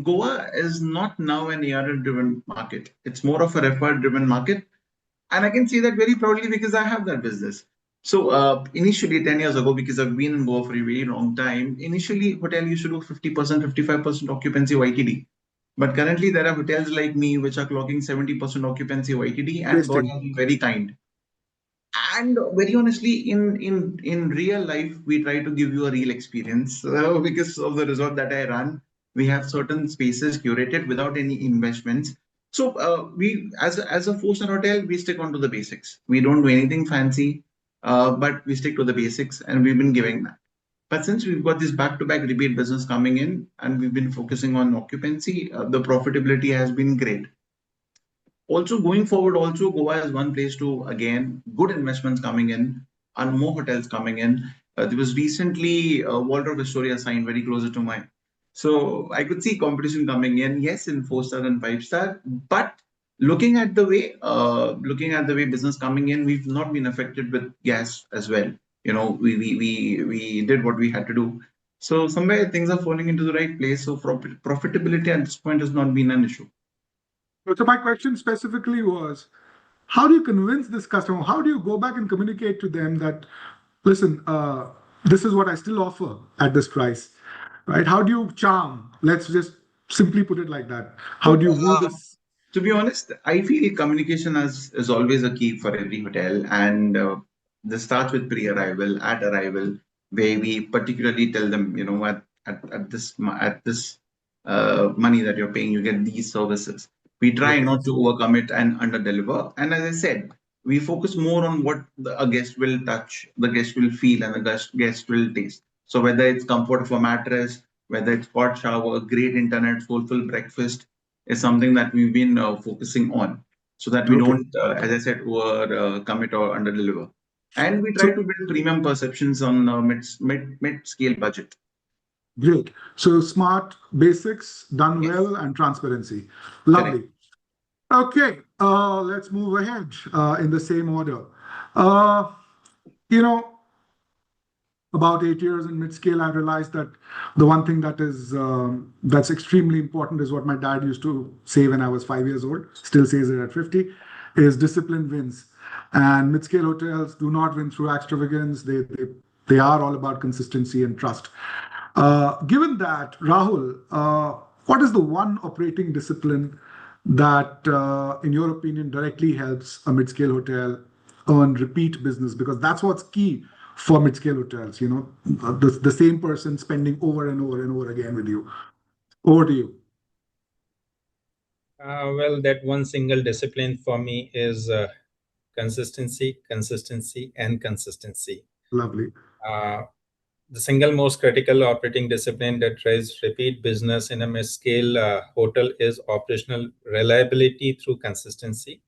Goa is not now an ARR-driven market. It's more of a referral-driven market. And I can say that very proudly because I have that business. So initially, 10 years ago, because I've been in Goa for a very long time, initially hotel used to do 50%, 55% occupancy YTD. But currently there are hotels like me which are clocking 70% occupancy YTD, and God has been very kind. And very honestly, in real life, we try to give you a real experience. Because of the resort that I run, we have certain spaces curated without any investments. So we, as a 4-star hotel, we stick on to the basics. We don't do anything fancy, but we stick to the basics, and we've been giving that. But since we've got this back-to-back repeat business coming in, and we've been focusing on occupancy, the profitability has been great. Also going forward, also Goa is one place to, again, good investments coming in and more hotels coming in. There was recently Waldorf Astoria signed very closer to mine. So I could see competition coming in, yes, in 4-star and 5-star, but looking at the way business coming in, we've not been affected with gas as well. We did what we had to do. So somewhere things are falling into the right place. So profitability at this point has not been an issue. So my question specifically was, how do you convince this customer? How do you go back and communicate to them that, listen, this is what I still offer at this price, right? How do you charm? Let's just simply put it like that. How do you woo this? To be honest, I feel communication is always a key for every hotel, and this starts with pre-arrival, at arrival, where we particularly tell them, at this money that you're paying, you get these services. We try not to overcome it and under-deliver. And as I said, we focus more on what a guest will touch, the guest will feel, and the guest will taste. So whether it's comfort of a mattress, whether it's hot shower, great internet, soulful breakfast, is something that we've been focusing on, so that we don't, as I said, over commit or under deliver. And we try to build premium perceptions on mid-scale budget. Great. So smart basics done well and transparency. Lovely. Okay, let's move ahead in the same order. About 8 years in mid-scale, I realized that the one thing that's extremely important is what my dad used to say when I was 5 years old, still says it at 50, is discipline wins. And mid-scale hotels do not win through extravagance. They are all about consistency and trust. Given that, Rahul, what is the one operating discipline that, in your opinion, directly helps a mid-scale hotel earn repeat business? Because that's what's key for mid-scale hotels, the same person spending over and over and over again with you. Over to you. Well, that one single discipline for me is consistency, and consistency. Lovely. The single most critical operating discipline that drives repeat business in a mid-scale hotel is operational reliability through consistency.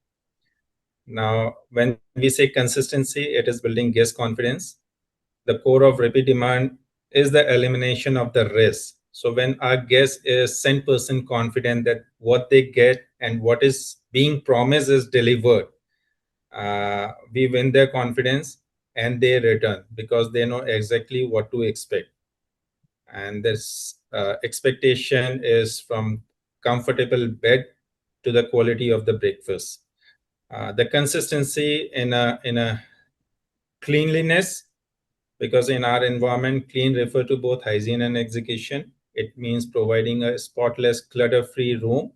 Now, when we say consistency, it is building guest confidence. The core of repeat demand is the elimination of the risk. So when our guest is 100% confident that what they get and what is being promised is delivered, we win their confidence and they return because they know exactly what to expect. And this expectation is from comfortable bed to the quality of the breakfast. The consistency in a cleanliness, because in our environment, clean refer to both hygiene and execution. It means providing a spotless, clutter-free room.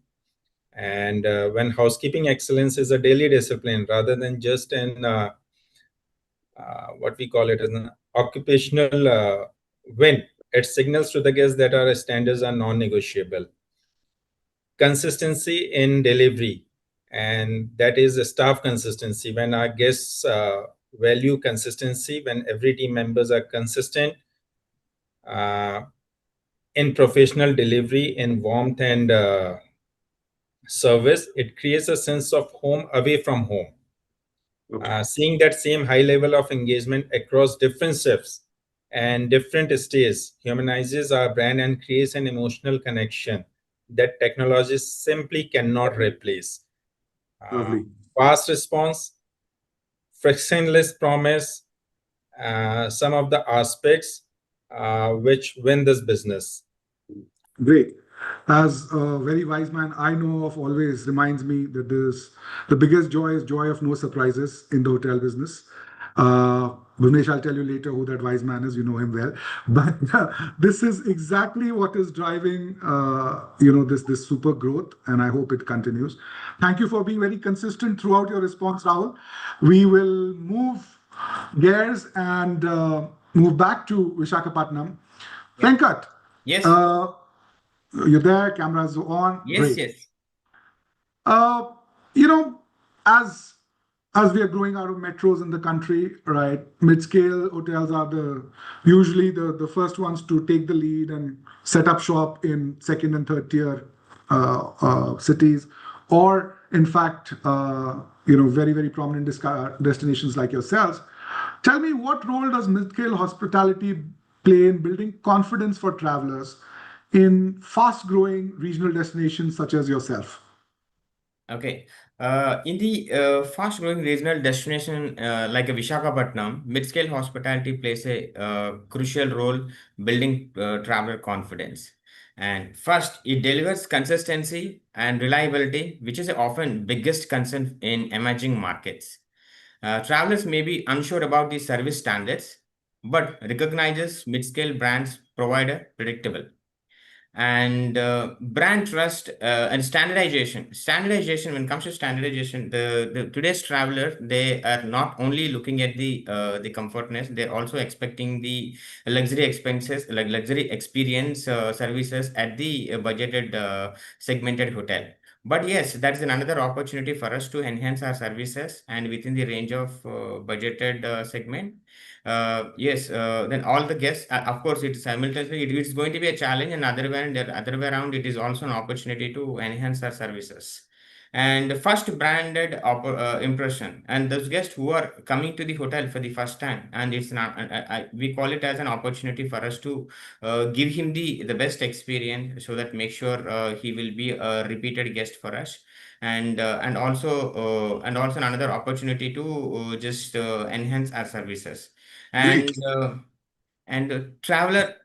And when housekeeping excellence is a daily discipline rather than just an what we call it as an occupational win, it signals to the guests that our standards are non-negotiable. Consistency in delivery, and that is the staff consistency. When our guests value consistency, when every team members are consistent in professional delivery, in warmth and service, it creates a sense of home away from home. Seeing that same high level of engagement across different shifts and different stays humanizes our brand and creates an emotional connection that technology simply cannot replace. Lovely. Fast response, frictionless promise, some of the aspects which win this business. Great. As a very wise man I know of always reminds me that the biggest joy is joy of no surprises in the hotel business. Bhuvnesh, I'll tell you later who that wise man is. You know him well. But this is exactly what is driving, this super growth, and I hope it continues. Thank you for being very consistent throughout your response, Rahul. We will move gears and move back to Visakhapatnam. Venkat. Yes. You're there, cameras are on. Yes, Great. yes. You know, as we are growing out of metros in the country, right? Mid-scale hotels are usually the first ones to take the lead and set up shop in second and third tier cities, or in fact, very, very prominent destinations like yourselves. Tell me, what role does mid-scale hospitality play in building confidence for travelers in fast-growing regional destinations such as yourself? Okay. In the fast-growing regional destination like a Visakhapatnam, mid-scale hospitality plays a crucial role building traveler confidence. And first, it delivers consistency and reliability, which is often biggest concern in emerging markets. Travelers may be unsure about the service standards, but recognizes mid-scale brands provide a predictable and brand trust and standardization. When it comes to standardization, the today's traveler, they are not only looking at the comfortness, they're also expecting the luxury expenses, like luxury experience services at the budgeted segmented hotel. But yes, that is another opportunity for us to enhance our services and within the range of budgeted segment. Yes, then all the guests, of course, it's simultaneously, it's going to be a challenge, and other way around, it is also an opportunity to enhance our services. And first branded impression, and those guests who are coming to the hotel for the first time, and it's not, we call it as an opportunity for us to give him the best experience, so that make sure he will be a repeated guest for us. And also another opportunity to just enhance our services. Great. And traveler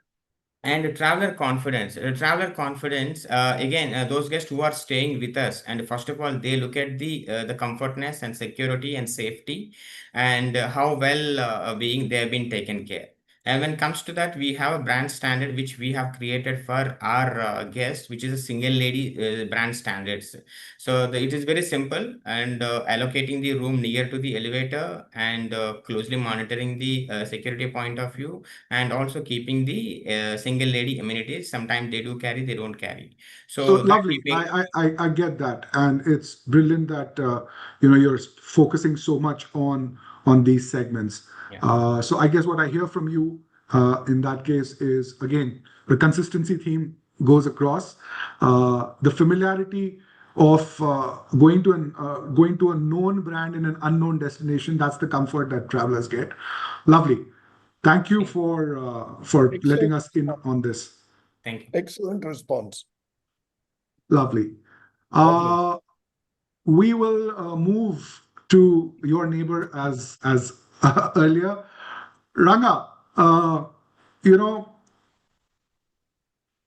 confidence. Again, those guests who are staying with us, and first of all, they look at the comfortness and security and safety, and how well being they have been taken care. And when it comes to that, we have a brand standard which we have created for our guests, which is a single lady brand standards. So it is very simple, and allocating the room near to the elevator, and closely monitoring the security point of view, and also keeping the single lady amenities. Sometimes they do carry, they don't carry. So So that lovely. keeping, I get that, and it's brilliant that you're focusing so much on these segments. yeah. So I guess what I hear from you in that case is, again, the consistency theme goes across. The familiarity of going to a known brand in an unknown destination. That's the comfort that travelers get. Lovely. Thank you for letting us in on this. Thank you. Excellent response. Lovely. Lovely. We will move to your neighbor as earlier. Ranga, you know,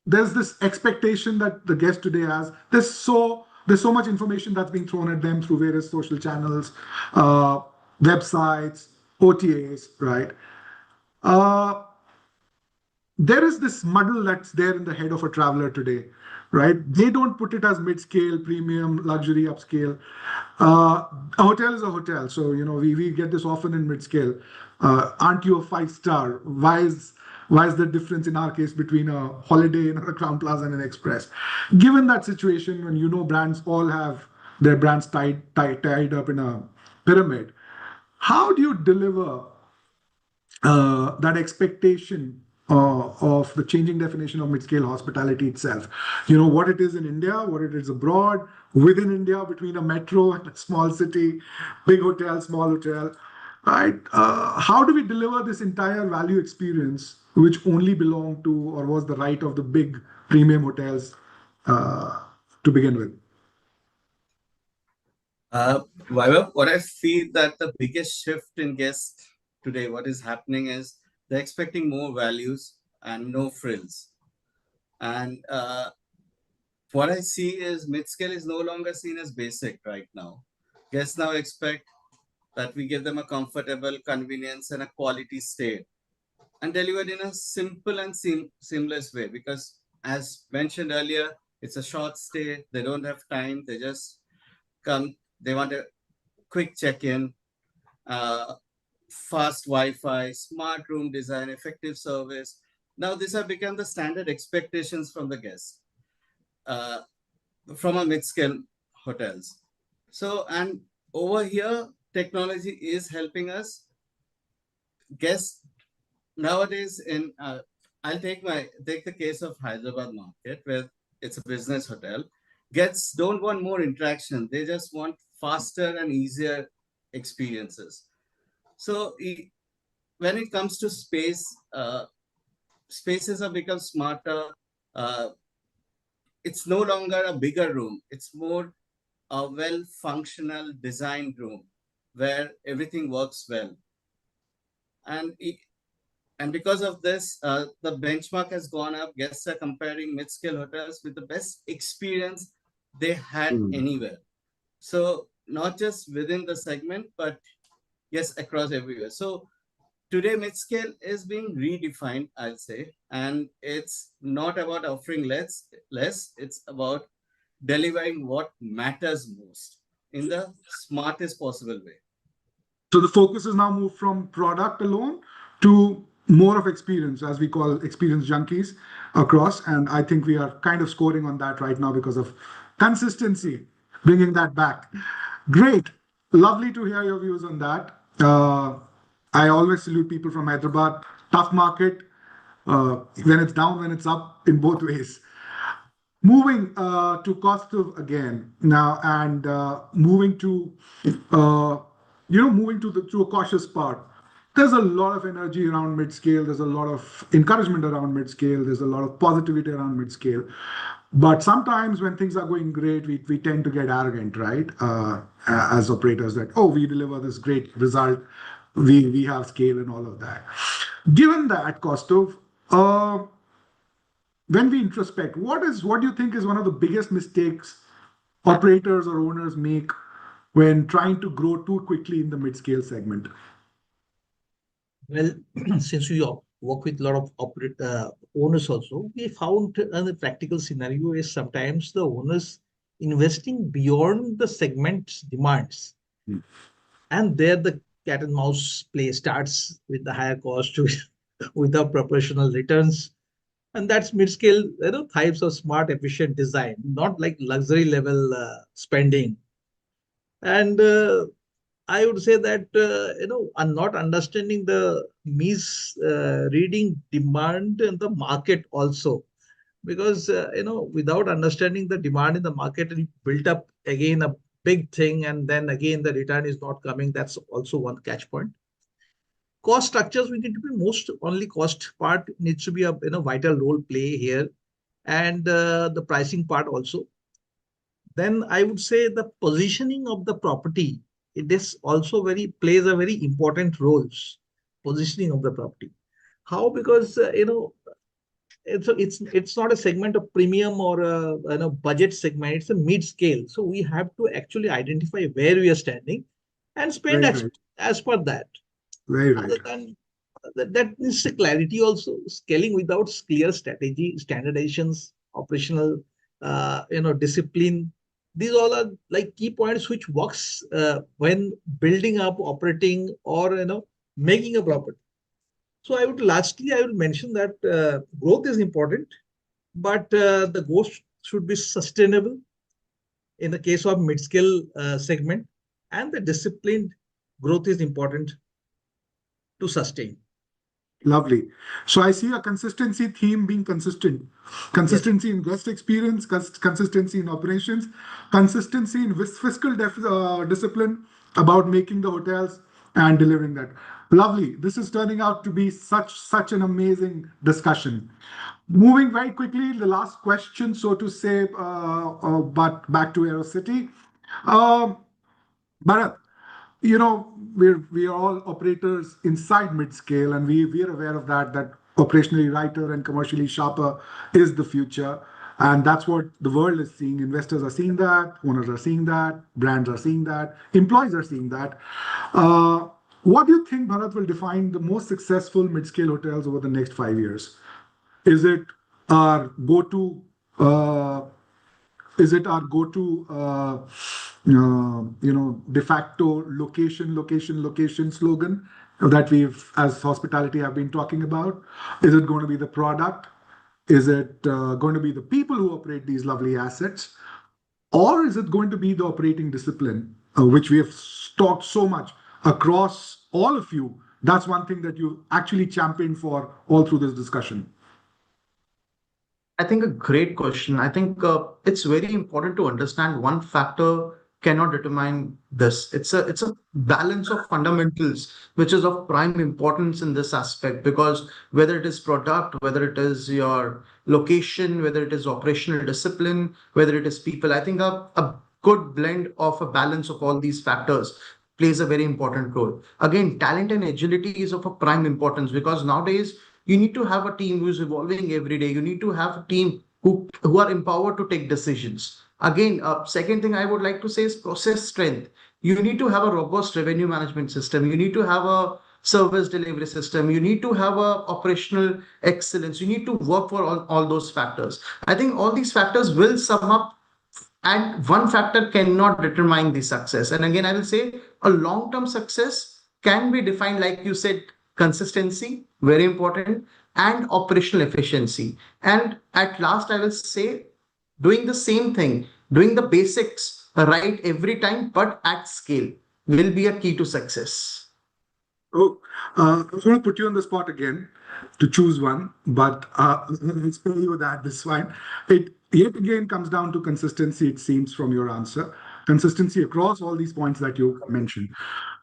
there's this expectation that the guest today has. There's so there's so much information that's being thrown at them through various social channels, websites, OTAs, right? Uh, there is this muddle that's there in the head of a traveler today, right? They don't put it as mid-scale, premium, luxury, upscale. A hotel is a hotel. So, we get this often in mid-scale. Aren't you a five-star? Why is the difference in our case between a Holiday Inn or a Crown Plaza and an Express? Given that situation, when brands all have their brands tied up in a pyramid, how do you deliver that expectation of the changing definition of mid-scale hospitality itself? What it is in India, what it is abroad, within India, between a metro and a small city, big hotel, small hotel, right? How do we deliver this entire value experience, which only belonged to or was the right of the big premium hotels to begin with? Vaibhav, what I feel that the biggest shift in guests today, what is happening is they're expecting more values and no frills. And what I see is mid-scale is no longer seen as basic right now. Guests now expect that we give them a comfortable convenience and a quality stay, and delivered in a simple and seamless way. Because as mentioned earlier, it's a short stay. They don't have time. They just come. They want a quick check-in, fast Wi-Fi, smart room design, effective service. Now, these have become the standard expectations from the guests, from our mid-scale hotels. So, and over here, technology is helping us. Guests nowadays I'll take the case of Hyderabad market, where it's a business hotel. Guests don't want more interaction. They just want faster and easier experiences. So when it comes to space, spaces have become smarter. It's no longer a bigger room. It's more a well-functional designed room where everything works well. And because of this, the benchmark has gone up. Guests are comparing mid-scale hotels with the best experience they had anywhere. So not just within the segment, but yes, across everywhere. So today, mid-scale is being redefined, I'll say, and it's not about offering less. It's about delivering what matters most in the smartest possible way. So the focus is now moved from product alone to more of experience, as we call experience junkies across. And I think we are kind of scoring on that right now because of consistency, bringing that back. Great. Lovely to hear your views on that. I always salute people from Hyderabad. Tough market, when it's down, when it's up, in both ways. Moving to Kaustav again now, and moving to a cautious part. There's a lot of energy around mid-scale. There's a lot of encouragement around mid-scale. There's a lot of positivity around mid-scale. But sometimes when things are going great, we tend to get arrogant, right? As operators, that, oh, we deliver this great result. We have scale and all of that. Given that, Kaustav, when we introspect, what do you think is one of the biggest mistakes operators or owners make when trying to grow too quickly in the mid-scale segment? Well, since we work with a lot of owners also, we found the practical scenario is sometimes the owners investing beyond the segment's demands. And there the cat and mouse play starts with the higher cost without proportional returns. And that's mid-scale, types of smart, efficient design, not like luxury level spending. And I would say that, I'm not understanding the misreading demand in the market also. Because, without understanding the demand in the market, and built up again a big thing, and then again the return is not coming. That's also one catch point. Cost structures, we need to be only cost part needs to be a vital role play here, and the pricing part also. Then I would say the positioning of the property, it is also plays a very important role. Positioning of the property. How? Because it's not a segment of premium or a budget segment. It's a mid scale. So we have to actually identify where we are standing and spend Very right. as per that. Very right. Other than that is the clarity also. Scaling without clear strategy, standardizations, operational, discipline. These all are like key points which works when building up, operating, or making a property. So I would mention that growth is important, but the growth should be sustainable in the case of mid-scale segment, and the disciplined growth is important to sustain. Lovely. So I see a consistency theme being consistent. Consistency in guest experience, consistency in operations, consistency in fiscal discipline about making the hotels and delivering that. Lovely. This is turning out to be such an amazing discussion. Moving very quickly, the last question, so to say, but back to AeroCity. Bharat, we are all operators inside Midscale, and we are aware of that operationally lighter and commercially sharper is the future. And that's what the world is seeing. Investors are seeing that, owners are seeing that, brands are seeing that, employees are seeing that. What do you think, Bharat, will define the most successful mid-scale hotels over the next 5 years? Is it our go-to de facto location slogan that we've, as hospitality, have been talking about? Is it going to be the product? Is it going to be the people who operate these lovely assets? Or is it going to be the operating discipline, which we have talked so much across all of you? That's one thing that you actually championed for all through this discussion. I think a great question. I think it's very important to understand one factor cannot determine this. It's a balance of fundamentals, which is of prime importance in this aspect, because whether it is product, whether it is your location, whether it is operational discipline, whether it is people, I think a good blend of a balance of all these factors plays a very important role. Again, talent and agility is of a prime importance, because nowadays you need to have a team who's evolving every day. You need to have a team who are empowered to take decisions. Again, second thing I would like to say is process strength. You need to have a robust revenue management system. You need to have a service delivery system. You need to have a operational excellence. You need to work for all those factors. I think all these factors will sum up, and one factor cannot determine the success. And again, I will say a long-term success can be defined, like you said, consistency, very important, and operational efficiency. And at last, I will say doing the same thing, doing the basics right every time, but at scale will be a key to success. Oh, I was going to put you on the spot again to choose one, but I'll spare you that this time. It yet again comes down to consistency, it seems, from your answer. Consistency across all these points that you mentioned.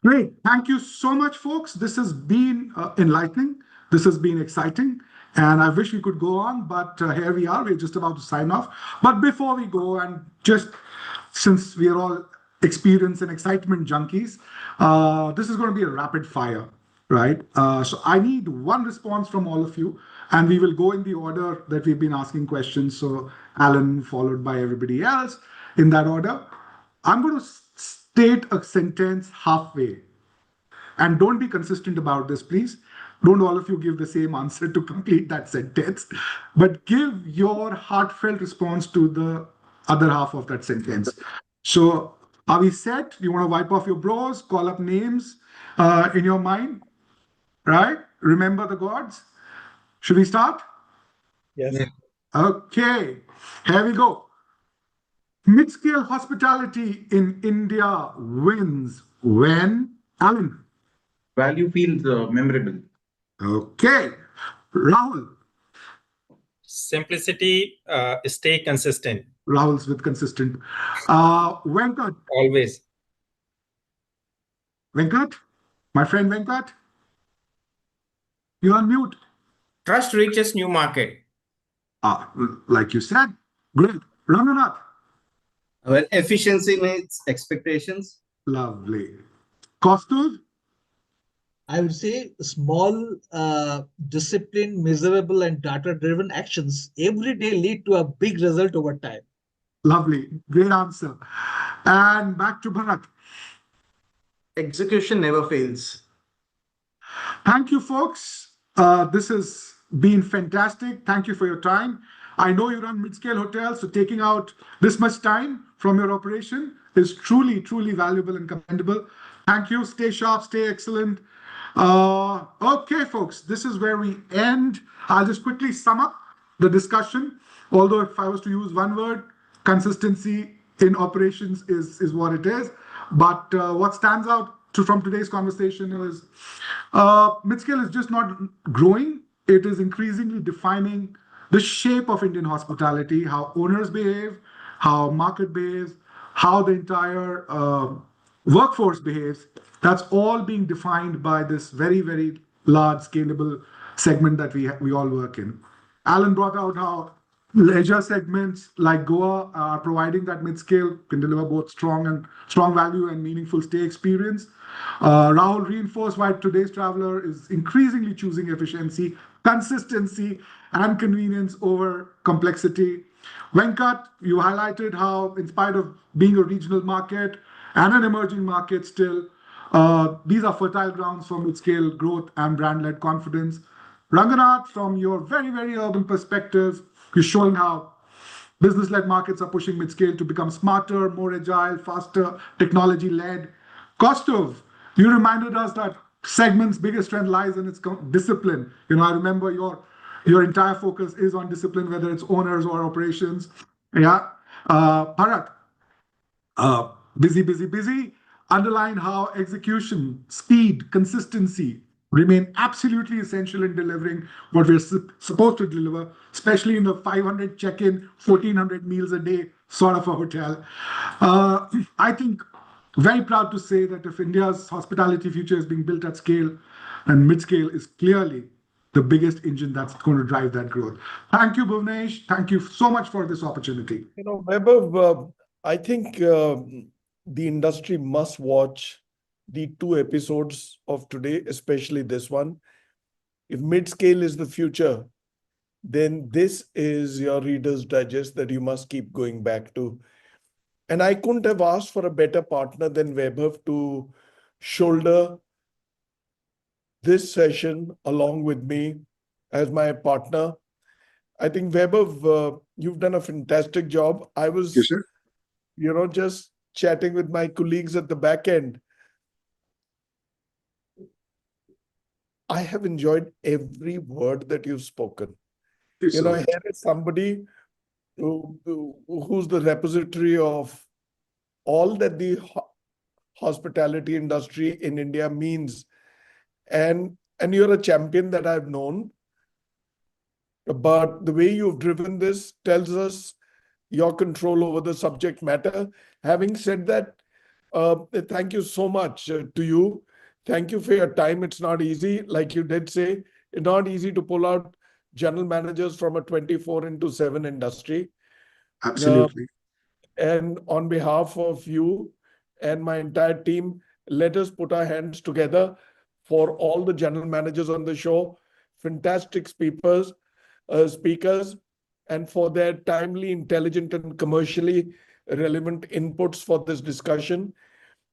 Great. Thank you so much, folks. This has been enlightening. This has been exciting. And I wish we could go on, but here we are. We're just about to sign off. But before we go, and just since we are all experience and excitement junkies, this is going to be a rapid fire, right? So I need one response from all of you, and we will go in the order that we've been asking questions. So Alan, followed by everybody else in that order. I'm going to state a sentence halfway, and don't be consistent about this, please. Don't all of you give the same answer to complete that sentence, but give your heartfelt response to the other half of that sentence. So are we set? You want to wipe off your brows, call up names in your mind, right? Remember the gods. Should we start? Yes. Okay, here we go. Midscale hospitality in India wins when? Alan. Value feels memorable. Okay. Rahul. Simplicity, stay consistent. Rahul's with consistent. Venkat. Always. Venkat? My friend Venkat? You're on mute. Trust reaches new market. Like you said. Great. Ramanath. Well, efficiency meets expectations. Lovely. Kaustubh? I would say small, disciplined, measurable, and data-driven actions every day lead to a big result over time. Lovely. Great answer. And back to Bharat. Execution never fails. Thank you, folks. This has been fantastic. Thank you for your time. I know you run mid-scale hotels, so taking out this much time from your operation is truly, truly valuable and commendable. Thank you. Stay sharp, stay excellent. Okay, folks, this is where we end. I'll just quickly sum up the discussion. Although if I was to use one word, consistency in operations is what it is. But what stands out from today's conversation is Midscale is just not growing. It is increasingly defining the shape of Indian hospitality, how owners behave, how market behaves, how the entire workforce behaves. That's all being defined by this very, very large scalable segment that we all work in. Alan brought out how leisure segments like Goa are providing that mid-scale can deliver both strong value and meaningful stay experience. Rahul reinforced why today's traveler is increasingly choosing efficiency, consistency, and convenience over complexity. Venkat, you highlighted how, in spite of being a regional market and an emerging market still, these are fertile grounds for mid-scale growth and brand-led confidence. Ranganath, from your very, very urban perspective, you're showing how business-led markets are pushing mid-scale to become smarter, more agile, faster, technology-led. Kostov, you reminded us that segment's biggest strength lies in its discipline. I remember your entire focus is on discipline, whether it's owners or operations. Yeah. Bharat, busy, busy, busy. Underline how execution, speed, consistency remain absolutely essential in delivering what we're supposed to deliver, especially in the 500 check-in, 1,400 meals a day sort of a hotel. I think very proud to say that if India's hospitality future is being built at scale, and mid-scale is clearly the biggest engine that's going to drive that growth. Thank you, Bhuvnesh. Thank you so much for this opportunity. Vaibhav, I think the industry must watch the 2 episodes of today, especially this one. If mid-scale is the future, then this is your Reader's Digest that you must keep going back to. And I couldn't have asked for a better partner than Vaibhav to shoulder this session along with me as my partner. I think, Vaibhav, you've done a fantastic job. I was, Yes, sir. just chatting with my colleagues at the back end. I have enjoyed every word that you've spoken. Thank you so much. Here is somebody who's the repository of all that the hospitality industry in India means. And you're a champion that I've known. But the way you've driven this tells us your control over the subject matter. Having said that, thank you so much to you. Thank you for your time. It's not easy. Like you did say, it's not easy to pull out general managers from a 24/7 industry. Absolutely. And on behalf of you and my entire team, let us put our hands together for all the general managers on the show, fantastic speakers, and for their timely, intelligent, and commercially relevant inputs for this discussion.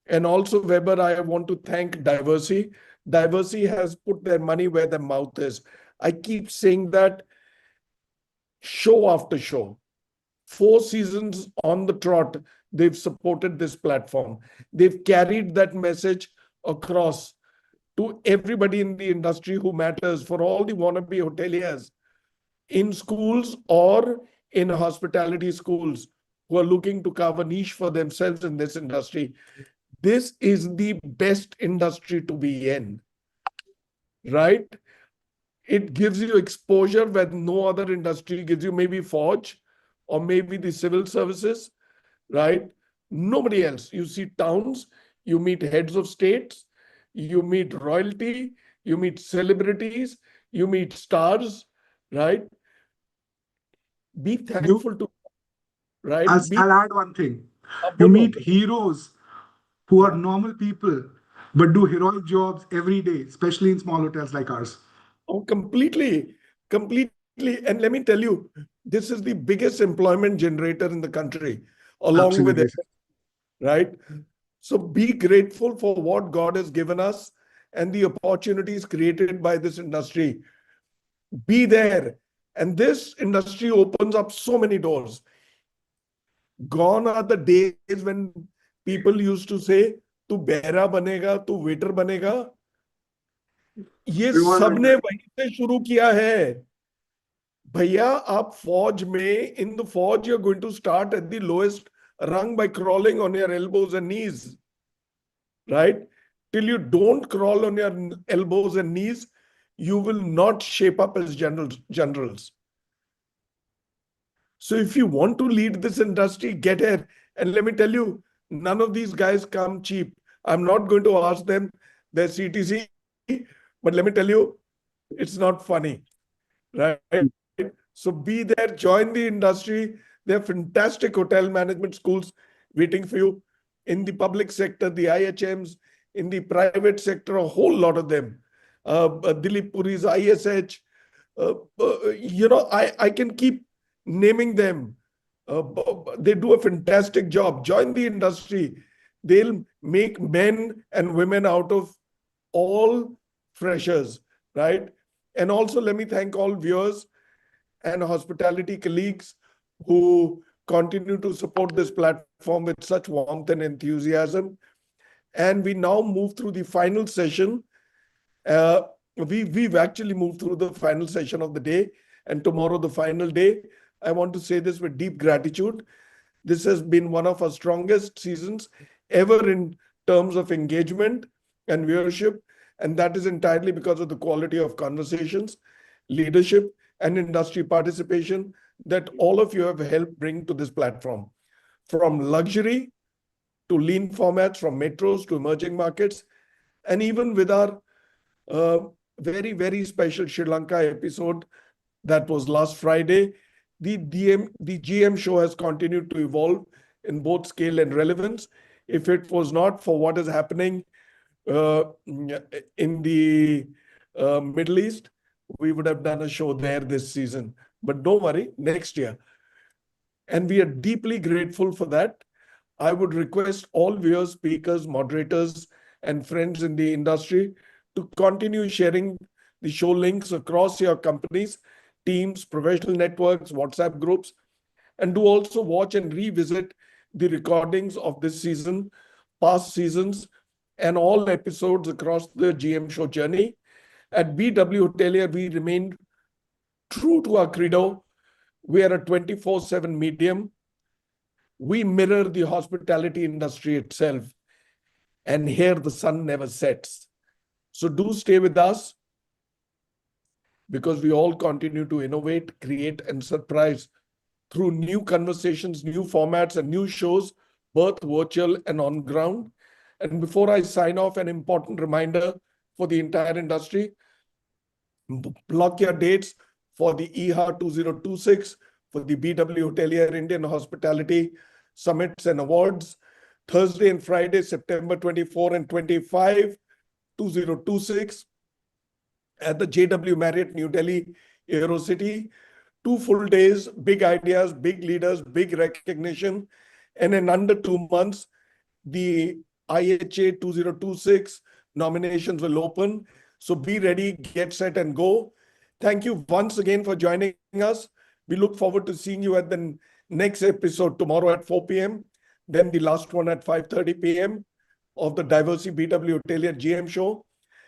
And also, Weber, I want to thank Diversity. Diversity has put their money where their mouth is. I keep saying that show after show. 4 seasons on the trot, they've supported this platform. They've carried that message across to everybody in the industry who matters, for all the wannabe hoteliers in schools or in hospitality schools who are looking to carve a niche for themselves in this industry. This is the best industry to be in, right? It gives you exposure where no other industry gives you, maybe Forge or maybe the civil services, right? Nobody else. You see towns, you meet heads of states, you meet royalty, you meet celebrities, you meet stars, right? Be thankful to, right? I'll add one thing. You Bolo. meet heroes who are normal people but do heroic jobs every day, especially in small hotels like ours. Oh, completely, completely. And let me tell you, this is the biggest employment generator in the country, along with Absolutely. it, right? So be grateful for what God has given us and the opportunities created by this industry. Be there. And this industry opens up so many doors. Gone are the days when people used to say, "Tu behra banega, tu waiter banega." ये We all like सबने that. वहीं से शुरू किया है भैया आप फौज में इन द फौज you are going to start at the lowest rung by crawling on your elbows and knees, right? Till you don't crawl on your elbows and knees, you will not shape up as generals. So if you want to lead this industry, get here. And let me tell you, none of these guys come cheap. I'm not going to ask them their CTC, but let me tell you, it's not funny, right? So be there, join the industry. There are fantastic hotel management schools waiting for you in the public sector, the IHMs, in the private sector, a whole lot of them. Dilip Puri's ISH, I can keep naming them. They do a fantastic job. Join the industry. They'll make men and women out of all freshers, right? And also, let me thank all viewers and hospitality colleagues who continue to support this platform with such warmth and enthusiasm. And we now move through the final session. We've actually moved through the final session of the day, and tomorrow the final day. I want to say this with deep gratitude. This has been one of our strongest seasons ever in terms of engagement and viewership, and that is entirely because of the quality of conversations, leadership, and industry participation that all of you have helped bring to this platform. From luxury to lean formats, from metros to emerging markets, and even with our very, very special Sri Lanka episode that was last Friday, the GM show has continued to evolve in both scale and relevance. If it was not for what is happening in the Middle East, we would have done a show there this season. But don't worry, next year. And we are deeply grateful for that. I would request all viewers, speakers, moderators, and friends in the industry to continue sharing the show links across your companies, teams, professional networks, WhatsApp groups, and do also watch and revisit the recordings of this season, past seasons, and all episodes across the GM show journey. At BW Hotelier, we remain true to our credo. We are a 24/7 medium. We mirror the hospitality industry itself. And here the sun never sets. So do stay with us because we all continue to innovate, create, and surprise through new conversations, new formats, and new shows, both virtual and on ground. And before I sign off, an important reminder for the entire industry: block your dates for the EHA 2026, for the BW Hotelier Indian Hospitality Summits and Awards, Thursday and Friday, September 24 and 25, 2026, at the JW Marriott New Delhi AeroCity. 2 full days, big ideas, big leaders, big recognition. And in under 2 months, the IHA 2026 nominations will open. So be ready, get set, and go. Thank you once again for joining us. We look forward to seeing you at the next episode tomorrow at 4 p.m., then the last one at 5:30 p.m. of the Diversity BW Hotelier GM show.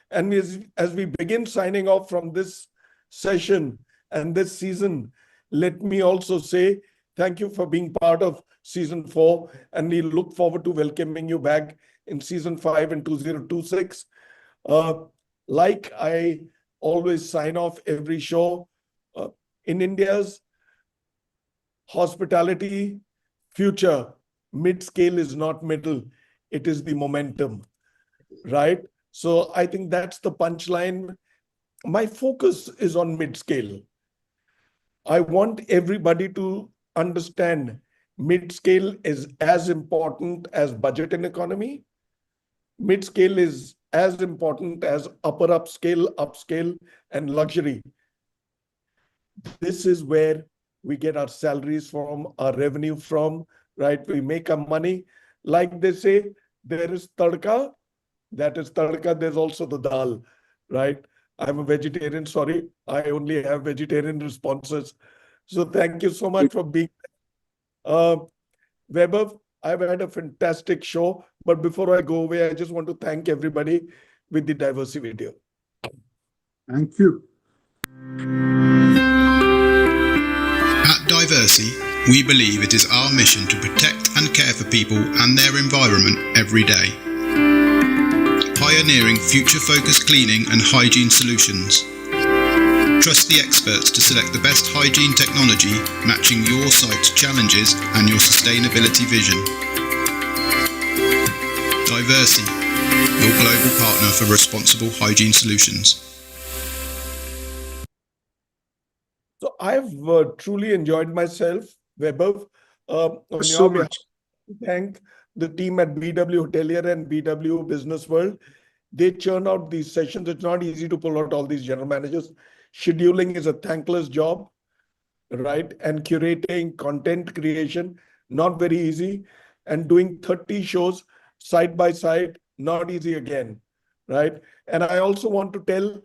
And as we begin signing off from this session and this season, let me also say thank you for being part of season 4, and we look forward to welcoming you back in season 5 in 2026. Like I always sign off every show, in India's hospitality future, mid-scale is not middle, it is the momentum, right? So I think that's the punchline. My focus is on mid-scale. I want everybody to understand mid-scale is as important as budget and economy. Mid-scale is as important as upscale, and luxury. This is where we get our salaries from, our revenue from, right? We make our money. Like they say, there is tadka, that is tadka, there's also the dal, right? I'm a vegetarian, sorry. I only have vegetarian responses. So thank you so much for being Vaibhav, I've had a fantastic show, but before I go away, I just want to thank everybody with the diversity video. Thank you. At Diversey, we believe it is our mission to protect and care for people and their environment every day. Pioneering future-focused cleaning and hygiene solutions. Trust the experts to select the best hygiene technology matching your site's challenges and your sustainability vision. Diversey, your global partner for responsible hygiene solutions. So I've truly enjoyed myself, Vaibhav. On So your behalf, much. thank the team at BW Hotelier and BW Business World. They churn out these sessions. It's not easy to pull out all these general managers. Scheduling is a thankless job, right? And curating content creation, not very easy. And doing 30 shows side by side, not easy again, right? And I also want to tell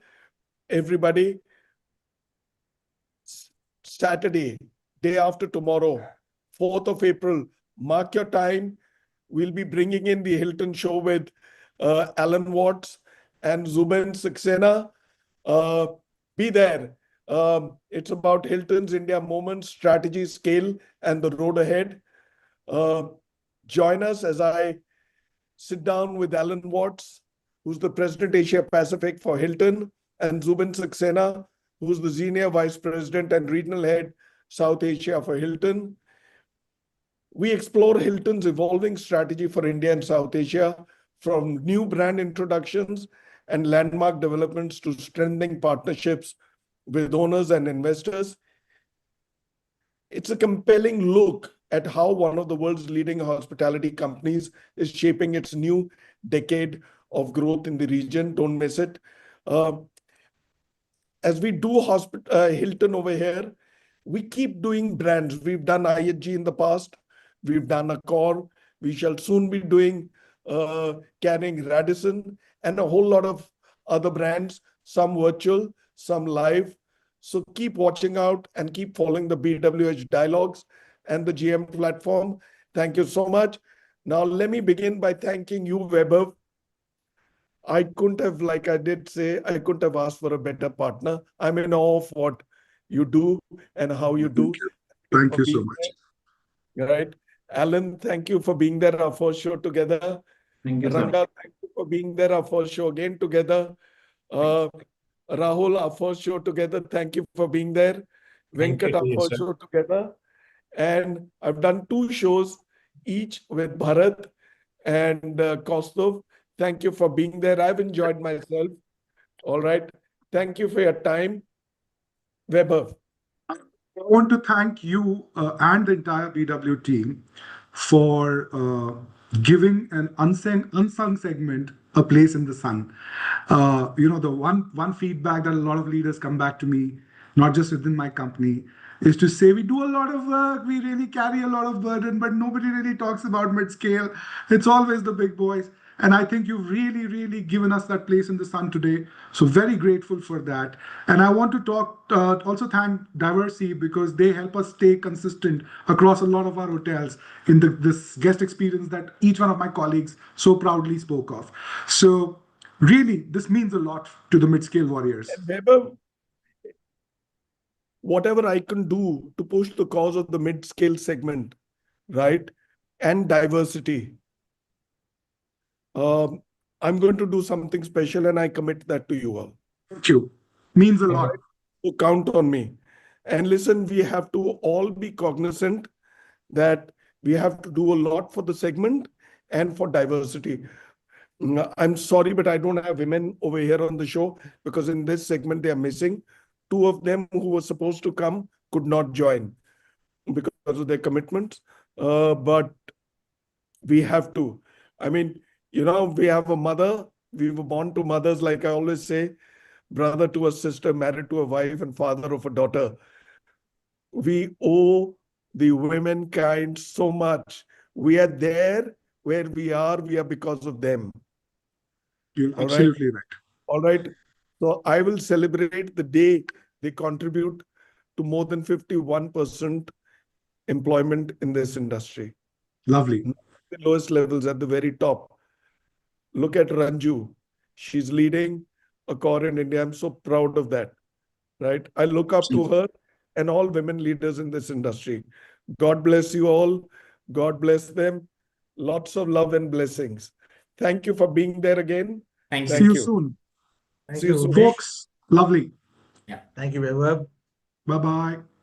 everybody, Saturday, day after tomorrow, 4th of April, mark your time. We'll be bringing in the Hilton show with Alan Watts and Zubin Saxena. Be there. It's about Hilton's India moment, strategy, scale, and the road ahead. Join us as I sit down with Alan Watts, who's the President Asia Pacific for Hilton, and Zubin Saxena, who's the Senior Vice President and Regional Head, South Asia for Hilton. We explore Hilton's evolving strategy for India and South Asia, from new brand introductions and landmark developments to strengthening partnerships with owners and investors. It's a compelling look at how one of the world's leading hospitality companies is shaping its new decade of growth in the region. Don't miss it. As we do Hilton over here, we keep doing brands. We've done IHG in the past. We've done Accor. We shall soon be doing carrying Radisson and a whole lot of other brands, some virtual, some live. So keep watching out and keep following the BWH dialogues and the GM platform. Thank you so much. Now, let me begin by thanking you, Vaibhav. I couldn't have, like I did say, I couldn't have asked for a better partner. I'm in awe of what you do and how you do. Thank you For so being much. there, right? Alan, thank you for being there, our first show together. Thank you, sir. Ranga, thank you for being there, our first show again together. Rahul, our first show together, thank you for being there. Thank you Venkat, our to you, first sir. show together. And I've done 2 shows, each with Bharat and Kaustav. Thank you for being there. I've enjoyed myself. All right. Thank you for your time. Vaibhav. I want to thank you and the entire BW team for giving an unsung segment a place in the sun. The one feedback that a lot of leaders come back to me, not just within my company, is to say we do a lot of work, we really carry a lot of burden, but nobody really talks about mid-scale. It's always the big boys. And I think you've really, really given us that place in the sun today. So very grateful for that. And I want to also thank Diversey, because they help us stay consistent across a lot of our hotels in this guest experience that each one of my colleagues so proudly spoke of. So really, this means a lot to the mid-scale warriors. Vaibhav, whatever I can do to push the cause of the mid-scale segment, right, and diversity, I'm going to do something special, and I commit that to you all. Thank you. Means a lot. So count on me. And listen, we have to all be cognizant that we have to do a lot for the segment and for diversity. I'm sorry, but I don't have women over here on the show, because in this segment they are missing. 2 of them who were supposed to come could not join because of their commitments. But we have to. I mean, You know, we have a mother. We were born to mothers, like I always say, brother to a sister, married to a wife, and father of a daughter. We owe the womankind so much. We are there where we are because of them. You're All right. absolutely right. All right. So I will celebrate the day they contribute to more than 51% employment in this industry. Lovely. The lowest levels at the very top. Look at Ranju. She's leading a core in India. I'm so proud of that. Right. I look up to her and all women leaders in this industry. God bless you all. God bless them. Lots of love and blessings. Thank you for being there again. Thank See you. you soon. Thank See you you, soon. Bhuvnesh. Folks, lovely. Thank you, Vaibhav. Bye-bye.